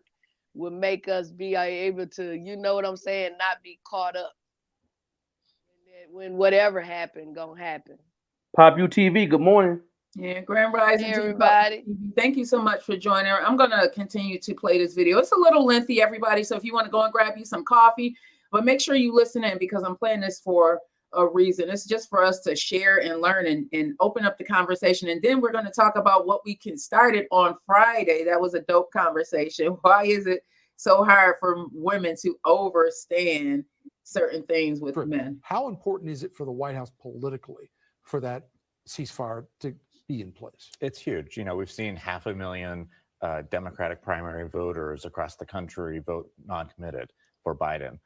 will make us be able to, you know what I'm saying, not be caught up when whatever happened gonna happen. Pop UTV, good morning. Yeah, Grand Rising Hey, to you, everybody. Thank you so much for joining. I'm going to continue to play this video. It's a little lengthy, everybody. So if you want to go and grab you some coffee, but make sure you listen in, because I'm playing this for a reason. It's just for us to share and learn and open up the conversation. And then we're going to talk about what we can started on Friday. That was a dope conversation. Why is it so hard for women to overstand certain things with men? How important is it for the White House politically for that ceasefire to be in place? It's huge. We've seen 500,000 Democratic primary voters across the country vote non-committed for Biden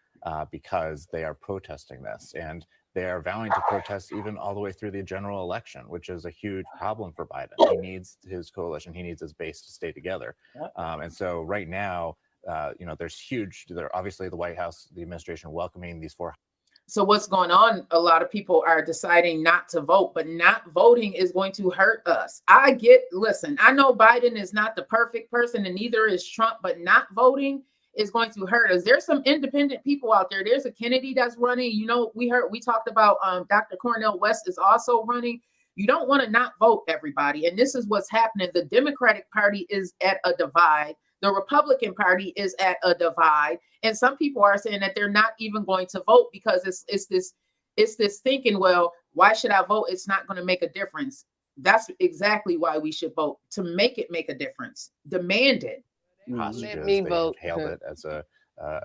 because they are protesting this, and they are vowing to protest even all the way through the general election, which is a huge problem for Biden. He needs his coalition, he needs his base to stay together. And so right now, obviously the White House, the administration welcoming these four. So what's going on? A lot of people are deciding not to vote, but not voting is going to hurt us. Listen, I know Biden is not the perfect person, and neither is Trump, but not voting is going to hurt us. There's some independent people out there. There's a Kennedy that's running. We talked about Dr. Cornel West is also running. You don't want to not vote, everybody. And this is what's happening. The Democratic Party is at a divide. The Republican Party is at a divide. And some people are saying that they're not even going to vote because it's this thinking, well, why should I vote? It's not going to make a difference. That's exactly why we should vote, to make it make a difference. Demand it. Hostages, Let me they vote. hailed it as a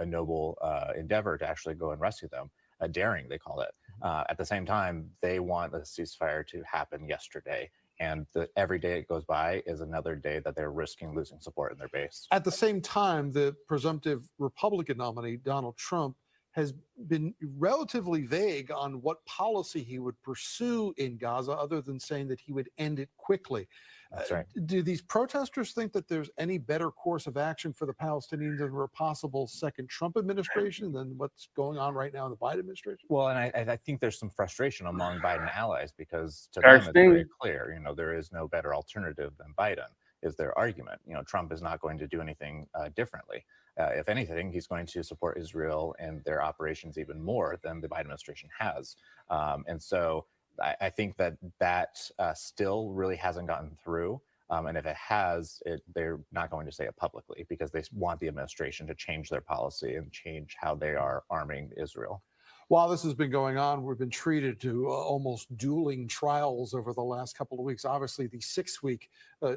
noble endeavor to actually go and rescue them. A daring, they call it. At the same time, they want a ceasefire to happen yesterday. And every day it goes by is another day that they're risking losing support in their base. At the same time, the presumptive Republican nominee, Donald Trump, has been relatively vague on what policy he would pursue in Gaza, other than saying that he would end it quickly. That's right. Do these protesters think that there's any better course of action for the Palestinians under a possible second Trump administration than what's going on right now in the Biden administration? Well, and I think there's some frustration among Biden allies because to them it's very clear, there is no better alternative than Biden, is their argument. Trump is not going to do anything differently. If anything, he's going to support Israel and their operations even more than the Biden administration has. And so I think that still really hasn't gotten through. And if it has, they're not going to say it publicly because they want the administration to change their policy and change how they are arming Israel. While this has been going on, we've been treated to almost dueling trials over the last couple of weeks. Obviously, the 6-week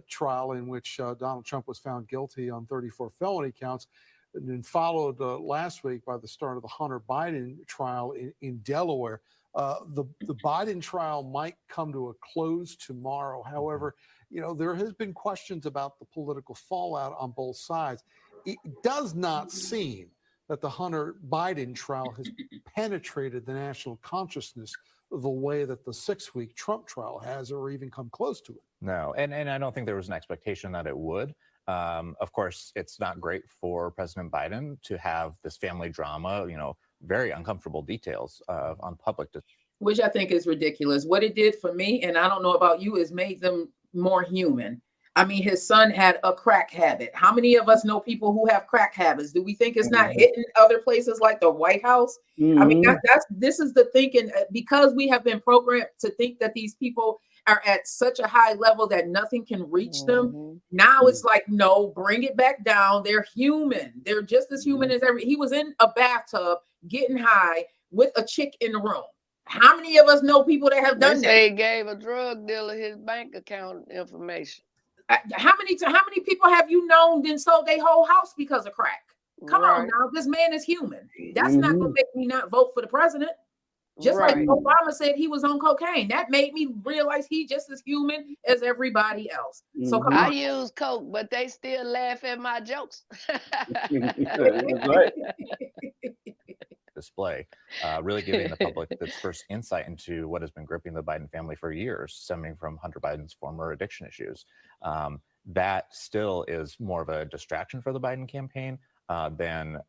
trial in which Donald Trump was found guilty on 34 felony counts, and then followed last week by the start of the Hunter Biden trial in Delaware. The Biden trial might come to a close tomorrow. However, there has been questions about the political fallout on both sides. It does not seem that the Hunter Biden trial has penetrated the national consciousness the way that the 6-week Trump trial has, or even come close to it. No, and I don't think there was an expectation that it would. Of course, it's not great for President Biden to have this family drama, very uncomfortable details on public. Which I think is ridiculous. What it did for me, and I don't know about you, is made them more human. I mean, his son had a crack habit. How many of us know people who have crack habits? Do we think it's not hitting other places like the White House? I mean, this is the thinking, because we have been programmed to think that these people are at such a high level that nothing can reach them. Now it's like, no, bring it back down. They're human. They're just as human as he was in a bathtub getting high with a chick in the room. How many of us know people that have done that? They gave a drug dealer his bank account information. How many people have you known then sold their whole house because of crack? Come on now, this man is human. That's not gonna make me not vote for the president. Just like Obama said he was on cocaine. That made me realize he's just as human as everybody else. So come I on. use coke, but they still laugh at my jokes. Display, really giving the public its first insight into what has been gripping the Biden family for years, stemming from Hunter Biden's former addiction issues. That still is more of a distraction for the Biden campaign than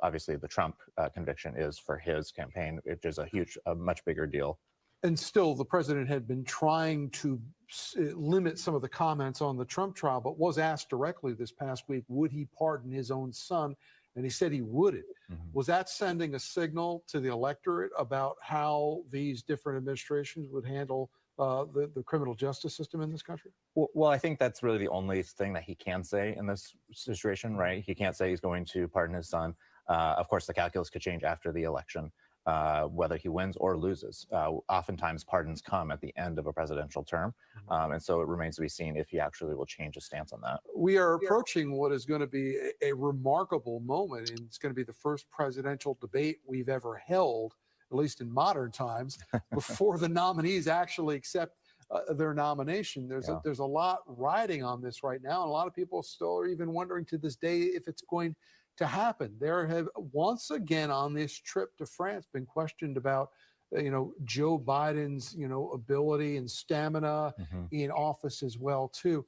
obviously the Trump conviction is for his campaign, which is a much bigger deal. And still, the president had been trying to limit some of the comments on the Trump trial, but was asked directly this past week, would he pardon his own son? And he said he wouldn't. Was that sending a signal to the electorate about how these different administrations would handle the criminal justice system in this country? Well, I think that's really the only thing that he can say in this situation, right? He can't say he's going to pardon his son. Of course, the calculus could change after the election, whether he wins or loses. Oftentimes, pardons come at the end of a presidential term. And so it remains to be seen if he actually will change his stance on that. We are approaching what is going to be a remarkable moment, and it's going to be the first presidential debate we've ever held, at least in modern times, before the nominees actually accept their nomination. There's a lot riding on this right now, and a lot of people still are even wondering to this day if it's going to happen. There have once again on this trip to France been questioned about Joe Biden's ability and stamina in office as well too.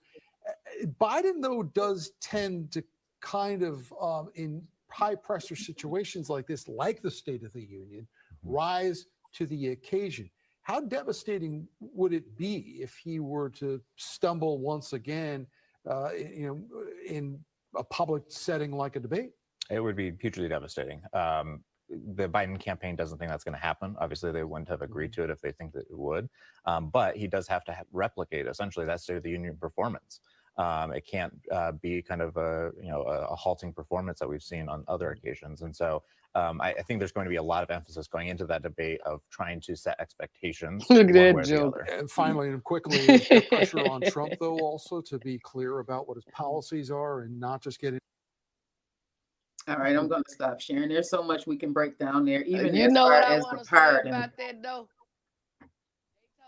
Biden though does tend to kind of in high pressure situations like this, like the State of the Union, rise to the occasion. How devastating would it be if he were to stumble once again in a public setting like a debate? It would be hugely devastating. the Biden campaign doesn't think that's going to happen. Obviously, they wouldn't have agreed to it if they think that it would. But he does have to replicate essentially that State of the Union performance. It can't be kind of a halting performance that we've seen on other occasions. And so I think there's going to be a lot of emphasis going into that debate of trying to set expectations. Look at one that way or the joke. other. And finally and quickly, is there pressure on Trump, though, also to be clear about what his policies are and not just get it? All right, I'm going to stop sharing. There's so much we can break down there, even You as know far what I as want the to say pardon. about that, though? They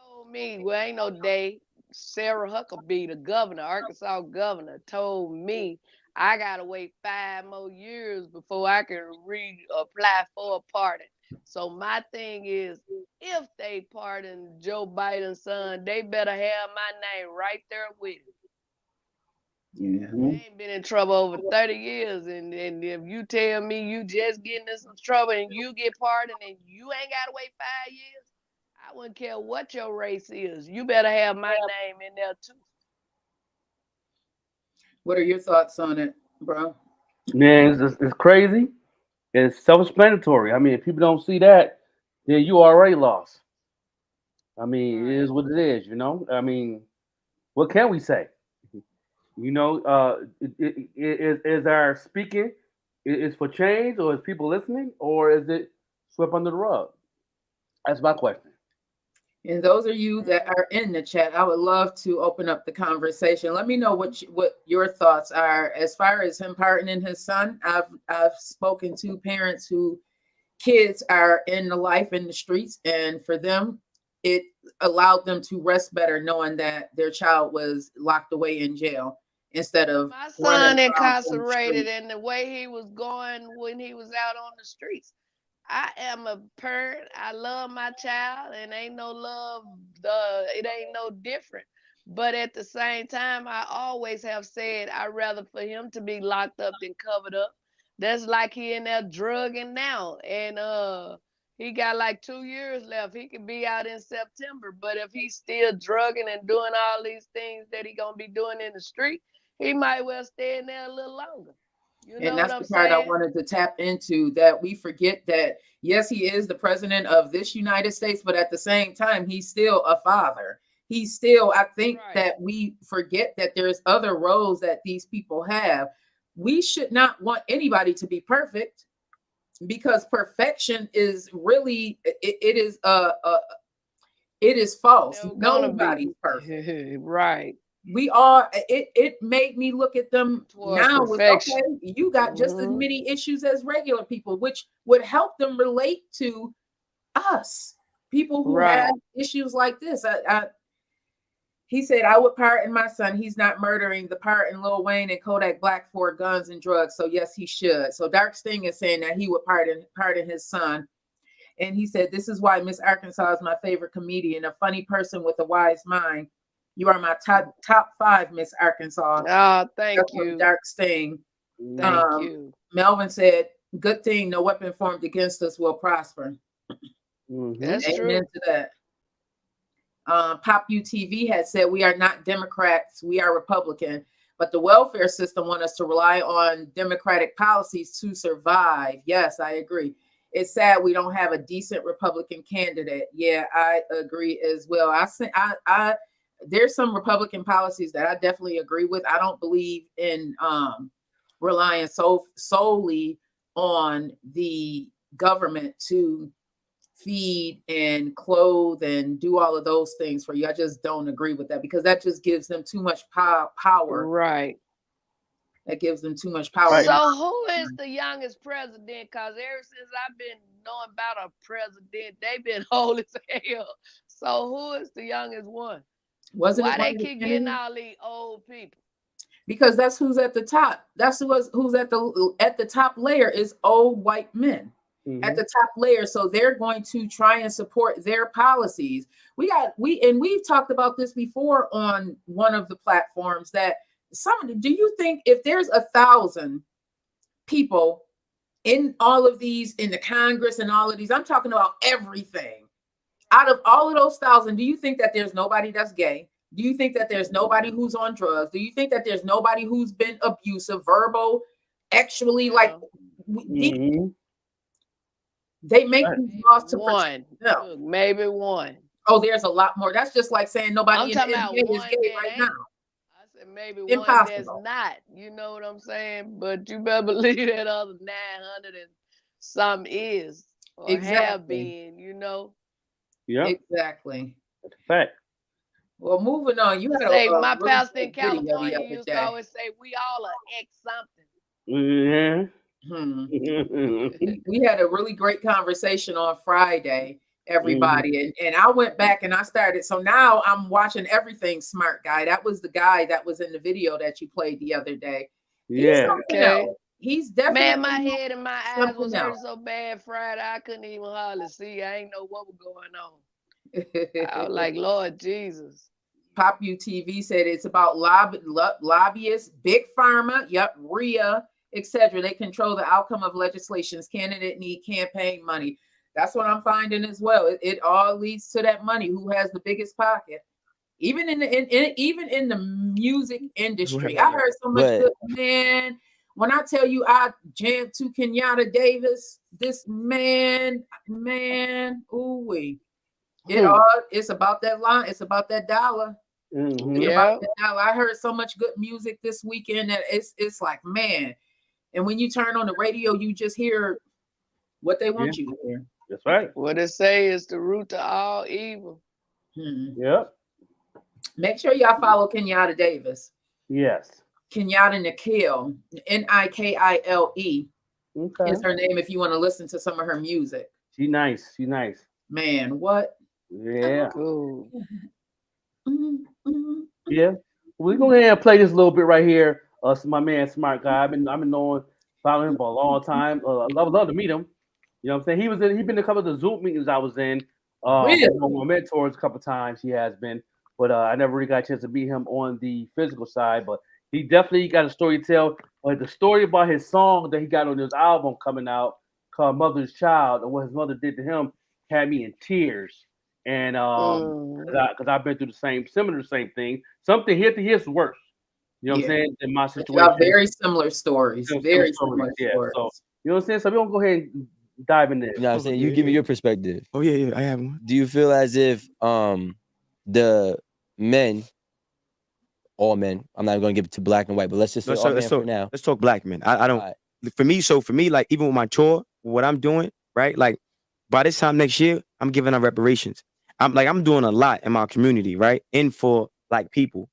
told me, well, ain't no day. Sarah Huckabee, the governor, Arkansas governor, told me I got to wait 5 more years before I can reapply for a pardon. So my thing is, if they pardon Joe Biden's son, they better have my name right there with it. Yeah. I ain't been in trouble over 30 years, and if you tell me you just getting in some trouble and you get pardoned and you ain't got to wait 5 years, I wouldn't care what your race is. You better have my name in there too. What are your thoughts on it, bro? Man, it's crazy. It's self-explanatory. I mean, if people don't see that, then you already lost. I mean, it is what it is, you know? I mean, what can we say? You know, is our speaking is for change, or is people listening, or is it swept under the rug? That's my question. And those of you that are in the chat, I would love to open up the conversation. Let me know what your thoughts are as far as him pardoning his son. I've spoken to parents who kids are in the life in the streets, and for them, it allowed them to rest better knowing that their child was locked away in jail instead of My running son around on the incarcerated, street. and the way he was going when he was out on the streets. I am a parent. I love my child, and ain't no love. It ain't no different. But at the same time, I always have said I'd rather for him to be locked up than covered up. That's like he in there drugging now, and he got like 2 years left. He could be out in September, but if he's still drugging and doing all these things that he gonna be doing in the street, he might well stay in there a little longer. You know And what that's I'm the part I saying? wanted to tap into, that we forget that, yes, he is the president of this United States, but at the same time, he's still a father. He's still, I think that we forget that there's other roles that these people have. We should not want anybody to be perfect, because perfection is really, it is false. Never gonna Nobody's be perfect. right. We are, it made me look at them Towards now with, perfection. okay, you got just as many issues as regular people, which would help them relate to us, people who have issues like this. He said, I would pardon my son. He's not murdering. The pardon Lil Wayne and Kodak Black for guns and drugs. So yes, he should. So Dark Sting is saying that he would pardon his son. And he said, this is why Miss Arkansas is my favorite comedian, a funny person with a wise mind. You are my top 5, Miss Arkansas. Oh, thank That's you. from Dark Sting. Thank you. Melvin said, good thing no weapon formed against us will prosper. That's Amen true. to that. Pop UTV had said, we are not Democrats, we are Republican, but the welfare system wants us to rely on Democratic policies to survive. Yes, I agree. It's sad we don't have a decent Republican candidate. Yeah, I agree as well. There's some Republican policies that I definitely agree with. I don't believe in relying solely on the government to feed and clothe and do all of those things for you. I just don't agree with that, because that just gives them too much power. Right. That gives them too much power. So who is the youngest president? Because ever since I've been knowing about a president, they've been old as hell. So who is the youngest one? Wasn't Why it one they of the keep getting Kennedy? all these old people? Because that's who's at the top. That's who's at the top layer is old white men. At the top layer, so they're going to try and support their policies. We've talked about this before on one of the platforms, that do you think if there's 1,000 people in all of these, in the Congress and all of these, I'm talking about everything, out of all of those 1,000, do you think that there's nobody that's gay? Do you think that there's nobody who's on drugs? Do you think that there's nobody who's been abusive, verbal, actually, like They make these laws to One, no. maybe one. Oh, there's a lot more. That's just like saying nobody I'm in the talking about NBA is one gay that right ain't. now. I said maybe one that's Impossible. not. You know what I'm saying? But you better believe that other 900 and some is or have Exactly. been. You know. Yeah, Exactly. that's a fact. Well, moving on. You had Say a my really pastor in good video the California other used to day. always say, "We all are ex something." Yeah. We had a really great conversation on Friday, everybody. And I went back and I started. So now I'm watching everything Smart Guy. That was the guy that was in the video that you played the other day. He's Yeah. something Okay. else. He's definitely Man, my head and my eyes was something hurting else. so bad Friday I couldn't even hardly see. I ain't know what was going on. I was like, Lord Jesus. Pop U TV said it's about lobbyists, big pharma, RIA, etc. They control the outcome of legislations. Candidate need campaign money. That's what I'm finding as well. It all leads to that money. Who has the biggest pocket? Even in the music industry, I heard so much good, man. When I tell you I jammed to Kenyatta Davis, this man, ooh wee. It's about that line. It's about that dollar. It's about that dollar. I heard so much good music this weekend that it's like, man. And when you turn on the radio, you just hear what they want you to hear. That's right. What it say is the root to all evil. Yep. Make sure y'all follow Kenyatta Davis. Yes. Kenyatta Nikhil, Nikile is her name if you want to listen to some of her music. She nice. She nice. Man, what? Yeah. Cool. Yeah. We're going to go ahead and play this a little bit right here. My man, Smart Guy. I've been following him for a long time. I love to meet him. You know what I'm saying? He's been to a couple of the Zoom meetings I was in. Really? My mentors a couple of times he has been. But I never really got a chance to meet him on the physical side. But he definitely got a story to tell. The story about his song that he got on his album coming out called Mother's Child and what his mother did to him had me in tears. And because I've been through the same thing. Something his worse. You know what I'm saying? In my situation. Very similar stories. Very similar stories. So, you know what I'm saying? So we're going to go ahead and dive in there. You know what I'm saying? You give me your perspective. Oh, yeah, I have one. Do you feel as if the men, all men, I'm not going to give it to black and white, but let's just say all men for now. Let's talk black men. I don't, for me, like even with my chore, what I'm doing, right? Like by this time next year, I'm giving out reparations. I'm doing a lot in my community, right? And for like people.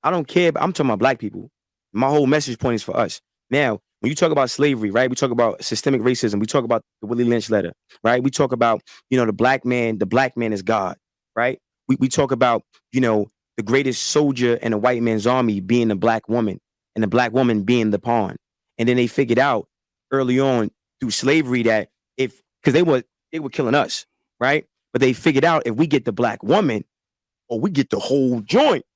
I don't care, but I'm talking about black people. My whole message point is for us. Now, when you talk about slavery, right? We talk about systemic racism. We talk about the Willie Lynch letter, right? We talk about, the black man is God, right? We talk about, the greatest soldier in a white man's army being the black woman and the black woman being the pawn. And then they figured out early on through slavery that because they were killing us, right? But they figured out if we get the black woman or we get the whole joint.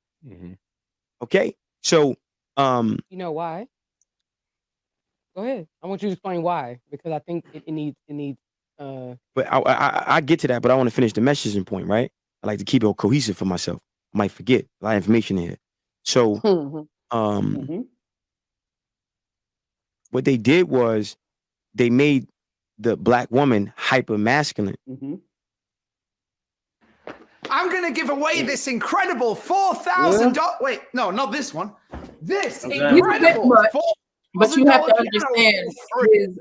Okay. So, you know why? Go ahead. I want you to explain why, because I think it needs. But I get to that, but I want to finish the messaging point, right? I like to keep it cohesive for myself. I might forget a lot of information in here. So, what they did was they made the black woman hyper masculine. I'm going to give away this incredible $4,000. Wait, no, not this one. This incredible. But you have to understand his,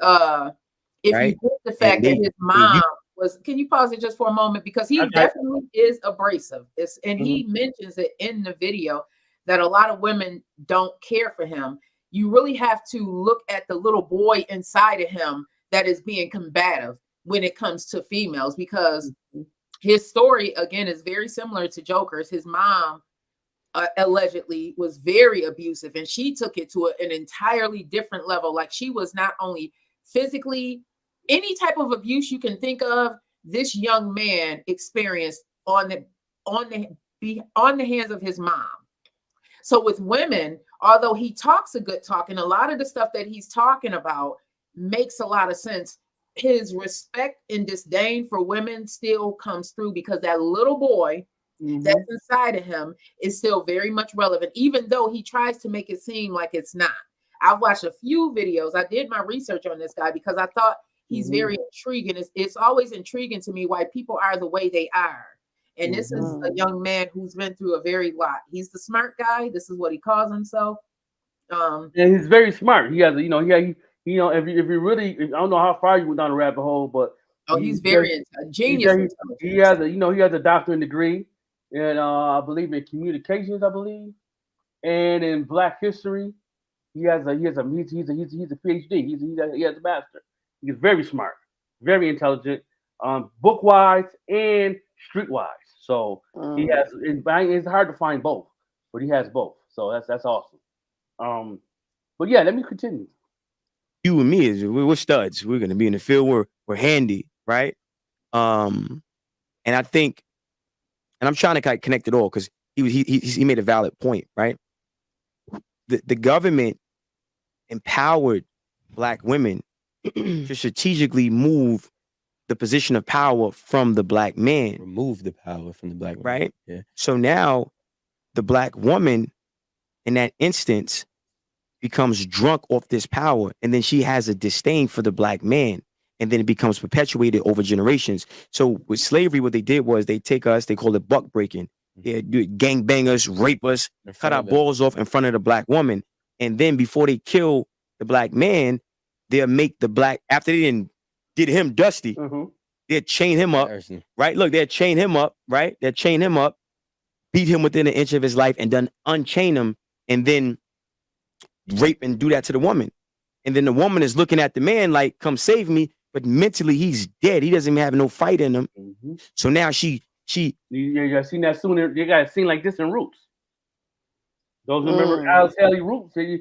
if you get the fact that his mom was, can you pause it just for a moment? Because he definitely is abrasive. And he mentions it in the video that a lot of women don't care for him. You really have to look at the little boy inside of him that is being combative when it comes to females, because his story, again, is very similar to Joker's. His mom allegedly was very abusive, and she took it to an entirely different level. Like, she was not only physically, any type of abuse you can think of, this young man experienced on the hands of his mom. So with women, although he talks a good talk, and a lot of the stuff that he's talking about makes a lot of sense, his respect and disdain for women still comes through, because that little boy that's inside of him is still very much relevant, even though he tries to make it seem like it's not. I've watched a few videos. I did my research on this guy because I thought He's Mhm. very intriguing. It's always intriguing to me why people are the way they are. And this is a young man who's been through a very lot. He's the smart guy. This is what he calls himself. And he's very smart. He has, if you really, I don't know how far you went down the rabbit hole, but He's very genius intelligence. he has a doctorate degree in, I believe, in communications, I believe, and in Black history. He's a PhD. He has a master. He's very smart, very intelligent, book wise and street wise. So he has. It's hard to find both, but he has both. So that's awesome. But yeah, let me continue. You and me we're studs. We're gonna be in the field. We're handy, right? And I think, and I'm trying to kind of connect it all because he made a valid point, right? The government empowered Black women to strategically move the position of power from the Black man. Remove the power from the Black man. Right? Yeah. So now the Black woman in that instance becomes drunk off this power, and then she has a disdain for the Black man, and then it becomes perpetuated over generations. So with slavery, what they did was they take us, they call it buck breaking. They do gang bang us, rape us, cut our balls off in front of the Black woman. And then before they kill the Black man, they'll make the Black, after they did him dusty, they'll chain him up, right? Look, they'll chain him up, right? They'll chain him up, beat him within an inch of his life, and then unchain him, and then rape and do that to the woman. And then the woman is looking at the man like, come save me, but mentally he's dead. He doesn't even have no fight in him. So now you got seen that sooner. You got seen like this in Roots. Those remember Alice Haley Roots? They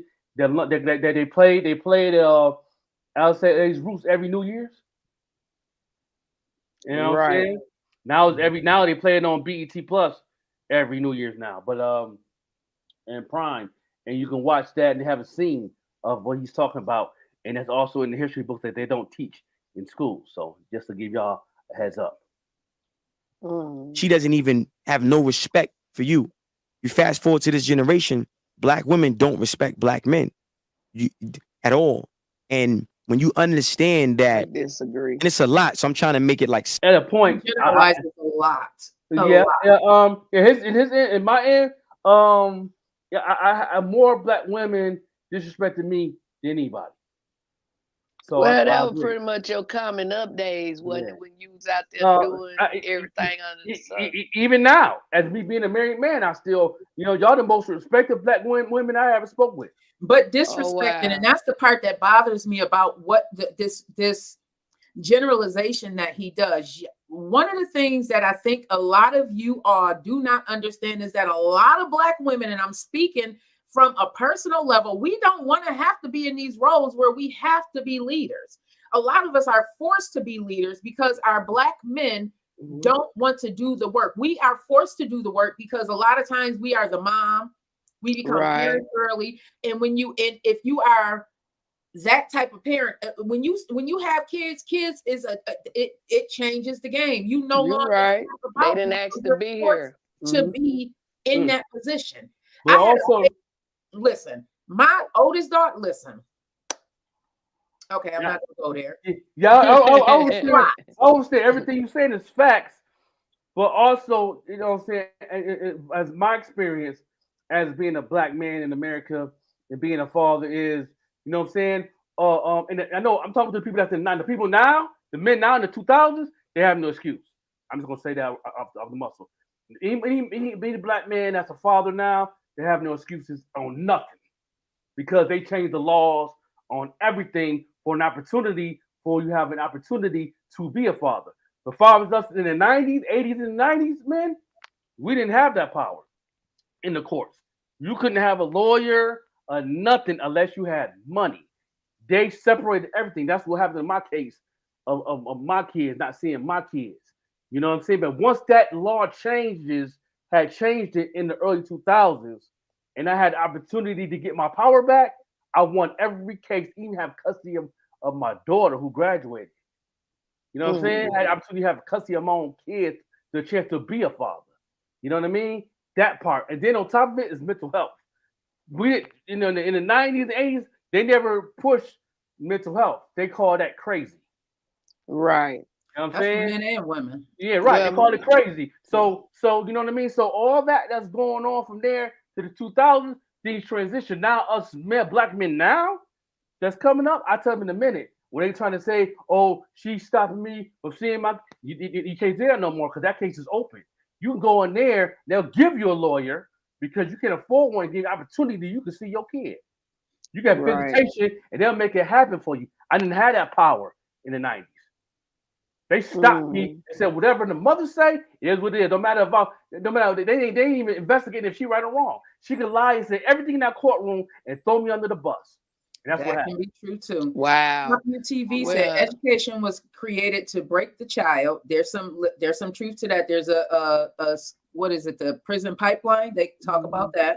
played Alice Haley's Roots every New Year's. You know what I'm saying? Now they play it on BET Plus every New Year's now, but and Prime, and you can watch that and have a scene of what he's talking about, and that's also in the history books that they don't teach in school. So just to give y'all a heads up. She doesn't even have no respect for you. You fast forward to this generation, Black women don't respect Black men at all. And when you understand that, I disagree. and it's a lot, so I'm trying to make it like at a point. Generalize it a lot. In my end, I more Black women disrespected me than anybody. So well, that was pretty much your coming up days, wasn't it? When you was out there doing everything under the sun. Even now, as me being a married man, I still, y'all the most respected Black women I ever spoke with. But disrespecting, and that's the part that bothers me about what this generalization that he does. One of the things that I think a lot of you all do not understand is that a lot of Black women, and I'm speaking from a personal level, we don't want to have to be in these roles where we have to be leaders. A lot of us are forced to be leaders because our Black men don't want to do the work. We are forced to do the work because a lot of times we are the mom. We become parents early, and if you are that type of parent, when you have kids is it changes the game. You no longer they didn't ask to be here to be in that position. But also, listen, my oldest daughter. Listen, okay, I'm not gonna go there. Yeah, I understand everything you're saying is facts, but also, you know what I'm saying, as my experience as being a Black man in America and being a father is, you know what I'm saying. And I know I'm talking to the people that's in the people now, the men now in the 2000s, they have no excuse. I'm just gonna say that off the muscle. Being a Black man that's a father now, they have no excuses on nothing because they changed the laws on everything for an opportunity for you have an opportunity to be a father. The fathers us in the 90s, 80s, and 90s, man, we didn't have that power in the courts. You couldn't have a lawyer or nothing unless you had money. They separated everything. That's what happened in my case of my kids not seeing my kids. You know what I'm saying? But once that law had changed it in the early 2000s, and I had the opportunity to get my power back, I won every case, even have custody of my daughter who graduated. You know what I'm saying? I had the opportunity to have custody of my own kids, the chance to be a father. You know what I mean? That part. And then on top of it is mental health. We, in the 90s and 80s, they never pushed mental health. They call that crazy. Right. You know what I'm That's for saying? men and women. Yeah, right. They Well, call it crazy. So you know what I mean? So all that's going on from there to the 2000s, these transition. Now us men, black men now, that's coming up, I tell them in a minute. When they trying to say, oh, she's stopping me from seeing my, you can't do that no more because that case is open. You can go in there, they'll give you a lawyer because you can afford one, give you opportunity, you can see your kid. You got right. visitation and they'll make it happen for you. I didn't have that power in the 90s. They stopped me and said, whatever the mother say, it is what it is. No matter they ain't even investigating if she right or wrong. She can lie and say everything in that courtroom and throw me under the bus. And that's what That can happened. be true too. Wow. WTV said Well, education was created to break the child. There's some truth to that. There's a what is it? The prison pipeline. They talk about that.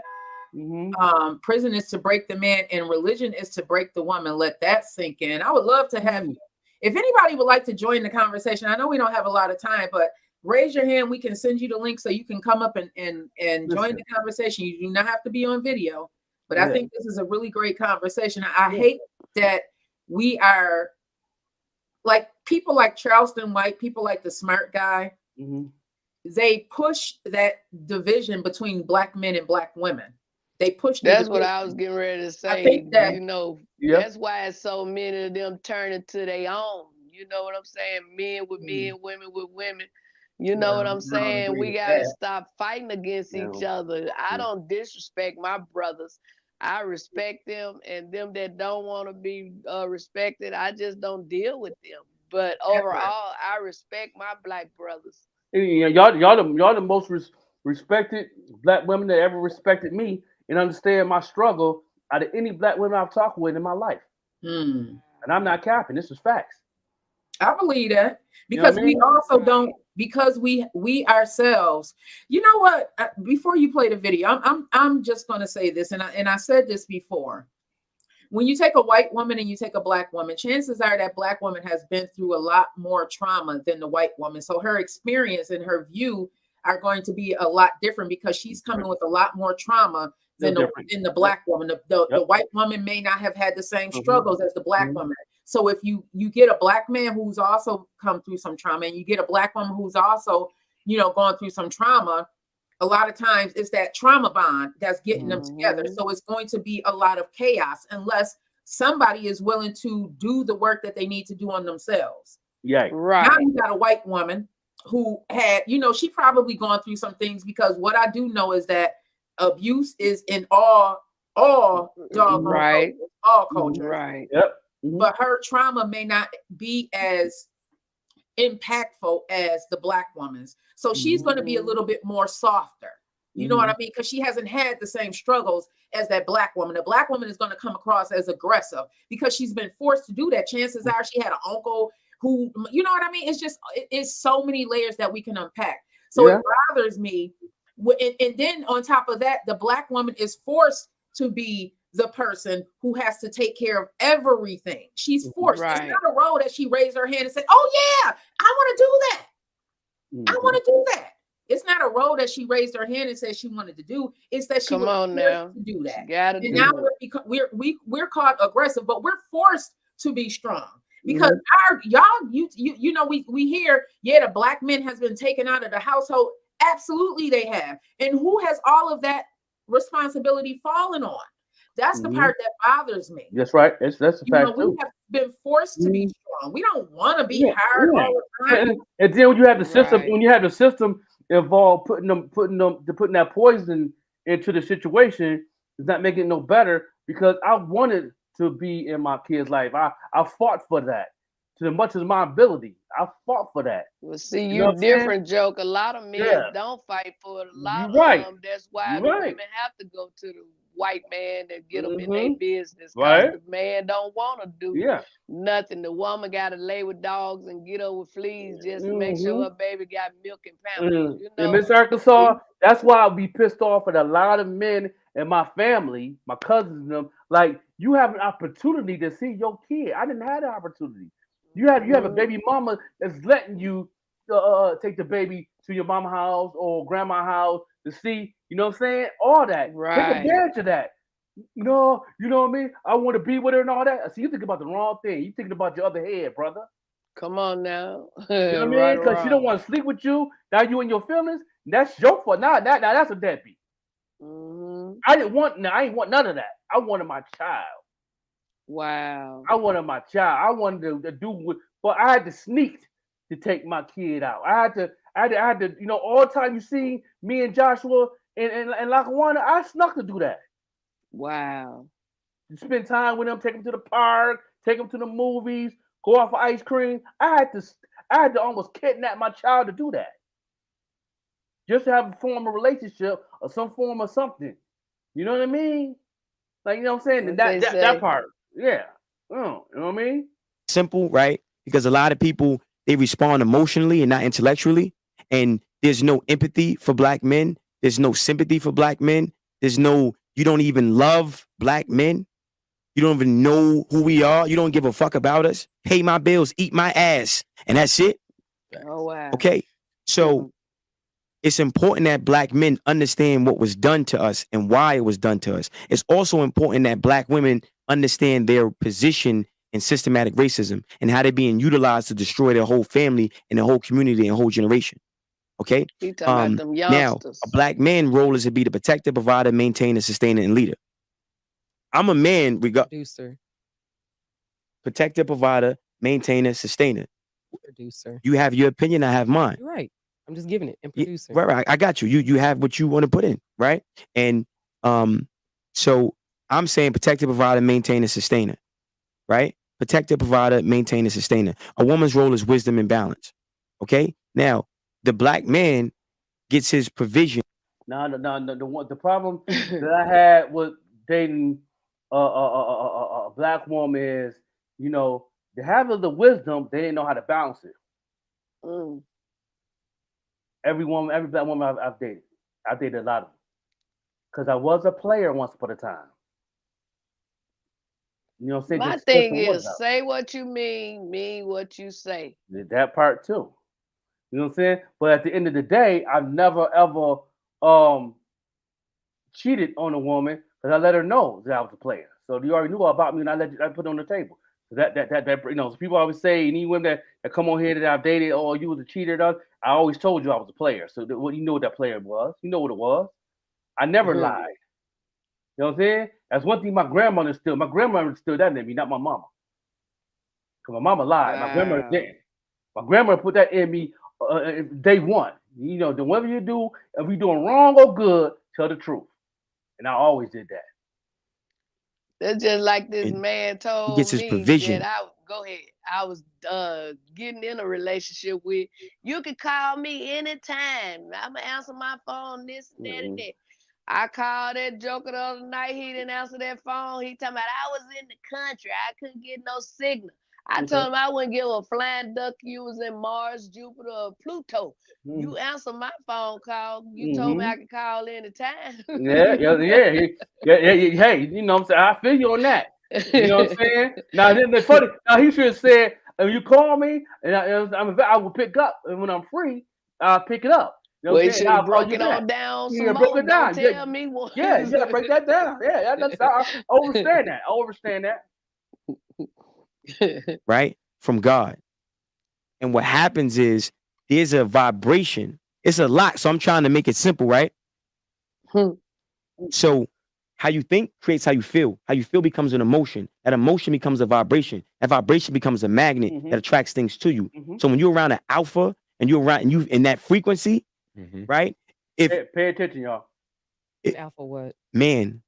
Prison is to break the man, and religion is to break the woman. Let that sink in. I would love to have you. If anybody would like to join the conversation, I know we don't have a lot of time, but raise your hand. We can send you the link so you can come up and join the conversation. You do not have to be on video, but I think this is a really great conversation. I hate that we are like people like Charleston White, people like the smart guy. They push that division between black men and black women. They push the that's what division. I was getting ready to say. I think that, you know, that's why so many of them turning to their own. You know what I'm saying? Men with men, women with women. You know what I'm saying? We gotta stop fighting against each other. I don't disrespect my brothers. I respect them, and them that don't want to be respected, I just don't deal with them. But overall, I respect my black brothers. You know, y'all the most respected black women that ever respected me and understand my struggle out of any black women I've talked with in my life. And I'm not capping. This is facts. I believe that because we also don't, because we ourselves, you know what? Before you play the video, I'm just going to say this, and I said this before. When you take a white woman and you take a black woman, chances are that black woman has been through a lot more trauma than the white woman. So her experience and her view are going to be a lot different because she's coming with a lot more trauma than the black woman. The white woman may not have had the same struggles as the black woman. So if you get a black man who's also come through some trauma, and you get a black woman who's also, you know, gone through some trauma, a lot of times it's that trauma bond that's getting them together. So it's going to be a lot of chaos unless somebody is willing to do the work that they need to do on themselves. Yeah. Right. Now you got a white woman who had, you know, she probably gone through some things, because what I do know is that abuse is in all cultures, all cultures. Right. But her trauma may not be as impactful as the black woman's. So she's going to be a little bit more softer. You know what I mean? Because she hasn't had the same struggles as that black woman. The black woman is going to come across as aggressive because she's been forced to do that. Chances are she had an uncle who, you know what I mean? It's just, it's so many layers that we can unpack. So it bothers me. And then on top of that, the black woman is forced to be the person who has to take care of everything. She's forced. It's not a role that she raised her hand and said, oh yeah, I want to do that. I want to do that. It's not a role that she raised her hand and said she wanted to do. It's that she was forced to do that. And now we're called aggressive, but we're forced to be strong because you know, we hear, the black men has been taken out of the household. Absolutely, they have. And who has all of that responsibility fallen on? That's the part that bothers me. That's right. That's a fact we too. have been forced to be strong. We don't want to be hard all the time. And then when you have the system, when you have the system involved, putting that poison into the situation, is not making it no better. Because I wanted to be in my kid's life. I fought for that to as much as my ability. I fought for that. Well, see, you different, Joke. A lot of men don't fight for it. A lot of them. That's why the women have to go to the white man to get them in their business, because the man don't want to do nothing. The woman got to lay with dogs and get over fleas just to make sure her baby got milk and pampers. You know? In Miss Arkansas, that's why I'll be pissed off at a lot of men in my family, my cousins and them. Like, you have an opportunity to see your kid. I didn't have the opportunity. You have a baby mama that's letting you take the baby to your mama house or grandma house to see, you know what I'm saying? All that. Take advantage of that. You know what I mean? I want to be with her and all that. See, you think about the wrong thing. You thinking about your other head, brother. Come on now. You know what I Right mean? or Because she don't wrong. want to sleep with you. Now you in your feelings. That's your fault. Now that's a deadbeat. Mhm. I didn't want. I ain't want none of that. I wanted my child. Wow. I wanted my child. I wanted to do what, but I had to sneak to take my kid out. I had to, all the time you see me and Joshua and Lackawanna, I snuck to do that. Wow. To spend time with him, take him to the park, take him to the movies, go out for ice cream. I had to almost kidnap my child to do that. Just to have a form of relationship or some form of something. You know what I mean? Like, you know what I'm saying? What That they that, that say. part. Yeah. You know what I mean? Simple, right? Because a lot of people they respond emotionally and not intellectually, and there's no empathy for black men. There's no sympathy for black men. You don't even love black men. You don't even know who we are. You don't give a fuck about us. Pay my bills, eat my ass, and that's it. Oh wow. Okay, so it's important that black men understand what was done to us and why it was done to us. It's also important that black women understand their position in systematic racism and how they're being utilized to destroy their whole family and their whole community and whole generation. Okay. He talking about them Now, youngsters. a black man role is to be the protector, provider, maintainer, sustainer, and leader. I'm a man, Producer. protector, provider, maintainer, sustainer. Producer. You have your opinion, I have mine. You're right. I'm just giving it. And Yeah, producer. right. I got you. You have what you want to put in, right? And so I'm saying protector, provider, maintainer, sustainer, right? Protector, provider, maintainer, sustainer. A woman's role is wisdom and balance. Okay. Now, the black man gets his provision. No. The problem that I had with dating a black woman is, they have the wisdom, they didn't know how to balance it. Mm. Every black woman I've dated, I dated a lot of them because I was a player once upon a time. You know what I'm saying? My Just stress thing the words is out. say what you mean what you say. That part too. You know what I'm saying? But at the end of the day, I've never ever cheated on a woman because I let her know that I was a player. So you already knew all about me, and I put it on the table. So that so people always say any women that come on here that I've dated, oh, you was a cheater. I always told you I was a player. So you know what that player was. You know what it was. I never Mhm. lied. You know what I'm saying? That's one thing my grandmother instilled. My grandmother instilled that in me, not my mama. Because my mama lied. My grandmother Wow. didn't. My grandmother put that in me day one. Whatever you do, if you're doing wrong or good, tell the truth. And I always did that. That's just like this And man he told gets his me that provision. go ahead. I was getting in a relationship with. You can call me anytime. I'ma answer my phone, this and that and that. I called that joker the other night. He didn't answer that phone. He talking about I was in the country. I couldn't get no signal. I told him I wouldn't give a flying duck you was in Mars, Jupiter, or Pluto. You answer my phone call. You told me I could call anytime. Yeah. Hey, you know what I'm saying? I feel you on that. You know what I'm saying? Now, then the funny. Now he should have said, "If you call me, and I will pick up, and when I'm free, I'll pick it up." You know Well, what he I'm saying? should And have I'll call broke you it back. on down Yeah, some broke more. it Don't down. tell me one. Yeah, you gotta break that down. Yeah, I understand that. I understand that. Right? From God. And what happens is there's a vibration. It's a lot. So I'm trying to make it simple, right? So how you think creates how you feel. How you feel becomes an emotion. That emotion becomes a vibration. That vibration becomes a magnet that attracts things to you. So when you're around an alpha and you're around and you in that frequency, right? If Pay attention, y'all. Alpha what? man,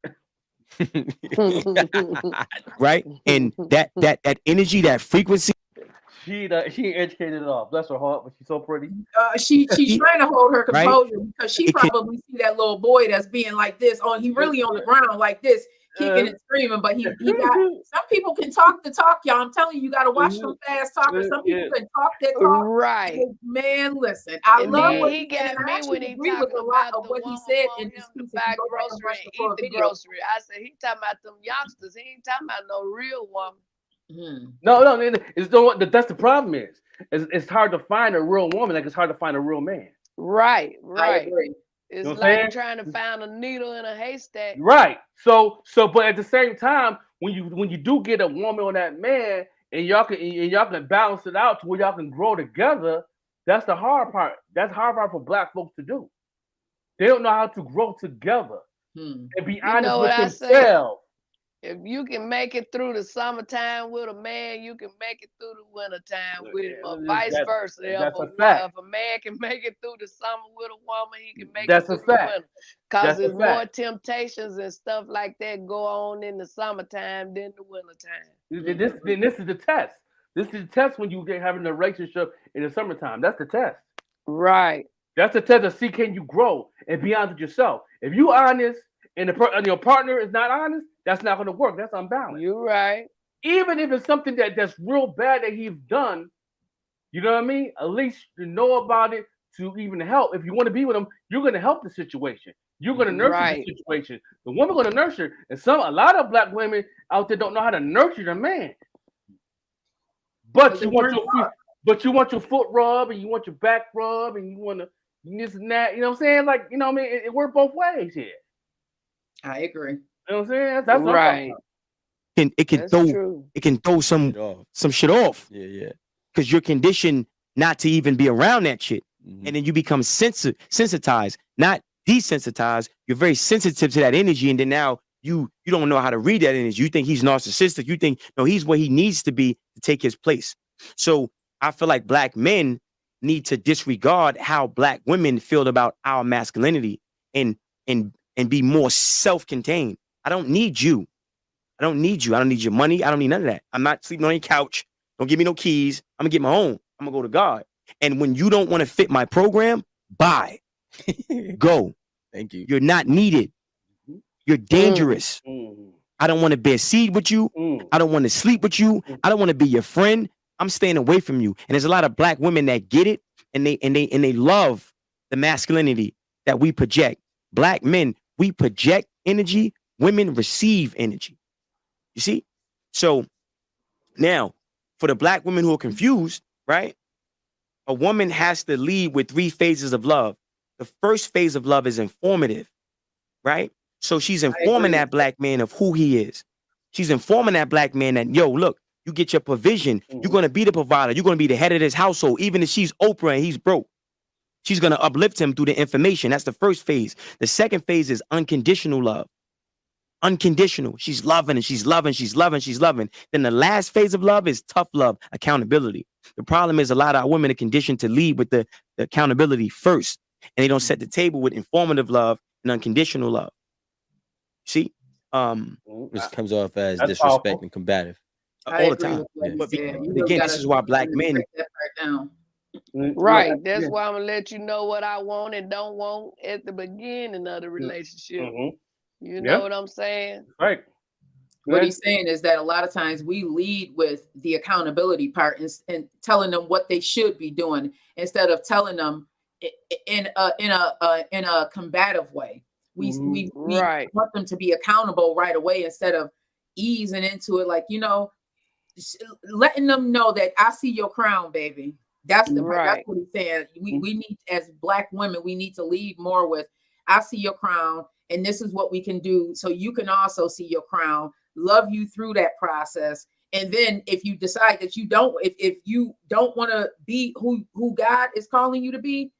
right? And that energy, that frequency. She educated it off. Bless her heart, but she's so pretty. She's trying to hold her Right? composure because she It can- probably see that little boy that's being like this. He really on the ground like this, kicking and screaming. But he got some people can talk the talk, y'all. I'm telling you, you got to watch them fast talkers. Some people can talk that talk. Right. Man, listen, I And love then what he he said, got and I me when actually he agree with talking a lot about of the what he woman said want in his him to piece. If buy you go back and grocery watch and the eat full the video. grocery. I said he talking about them youngsters. He ain't talking about no real woman. No, it's that's the problem is. It's hard to find a real woman, like it's hard to find a real man. Right. I agree. It's You know what I'm like saying? trying to find a needle in a haystack. Right. So, but at the same time, when you do get a woman on that man, and y'all can balance it out to where y'all can grow together. That's the hard part. That's the hard part for black folks to do. They don't know how to grow together and be You honest know with what I say? themselves. If you can make it through the summertime with a man, you can make it through the wintertime with him, or vice versa. That's a fact. If a man can make it through the summer with a woman, he can make it That's a through the fact. winter. Because That's a there's more fact. temptations and stuff like that go on in the summertime than the wintertime. This is the test. This is the test when you get having a relationship in the summertime. That's the test. Right. That's the test to see can you grow and be honest with yourself. If you honest and your partner is not honest, that's not going to work. That's unbalanced. You're right. Even if it's something that's real bad that he's done, you know what I mean? At least you know about it to even help. If you want to be with him, you're going to help the situation. You're going to nurture Right. the situation. The woman going to nurture, and a lot of black women out there don't know how to nurture the man. But you want your foot rub, and you want your back rub, and you want to this and that. You know what I'm saying? Like, you know what I mean? It works both ways here. I agree. You know what I'm saying? That's what I'm talking about. It can throw some shit off. Yeah. Because you're conditioned not to even be around that shit. And then you become sensitized, not desensitized. You're very sensitive to that energy. And then now you don't know how to read that energy. You think he's narcissistic. You think, no, he's where he needs to be to take his place. So I feel like black men need to disregard how black women feel about our masculinity and be more self-contained. I don't need you. I don't need you. I don't need your money. I don't need none of that. I'm not sleeping on your couch. Don't give me no keys. I'm gonna get my own. I'm gonna go to God. And when you don't want to fit my program, bye. Go. Thank you. You're not needed. You're dangerous. I don't want to bear seed with you. I don't want to sleep with you. I don't want to be your friend. I'm staying away from you. And there's a lot of black women that get it and they love the masculinity that we project. Black men, we project energy. Women receive energy. You see? So now, for the black women who are confused, right? A woman has to lead with 3 phases of love. The first phase of love is informative, right? So she's informing that black man of who he is. She's informing that black man that, yo, look, you get your provision. You're going to be the provider. You're going to be the head of this household. Even if she's Oprah and he's broke, she's going to uplift him through the information. That's the first phase. The second phase is unconditional love. Unconditional. She's loving and she's loving, she's loving, she's loving. Then the last phase of love is tough love, accountability. The problem is a lot of our women are conditioned to lead with the accountability first, and they don't set the table with informative love and unconditional love. See? Which comes off as That's disrespect powerful. and combative. All the time. But again, this is why black men. Right. That's why I'm gonna let you know what I want and don't want at the beginning of the relationship. You know what I'm saying? Right. What he's saying is that a lot of times we lead with the accountability part and telling them what they should be doing instead of telling them in a combative way. We want them to be accountable right away instead of easing into it, like, you know, letting them know that I see your crown, baby. That's that's what he's saying. We need, as black women, we need to lead more with I see your crown, and this is what we can do so you can also see your crown, love you through that process. And then if you decide that you don't, if you don't want to be who God is calling you to be,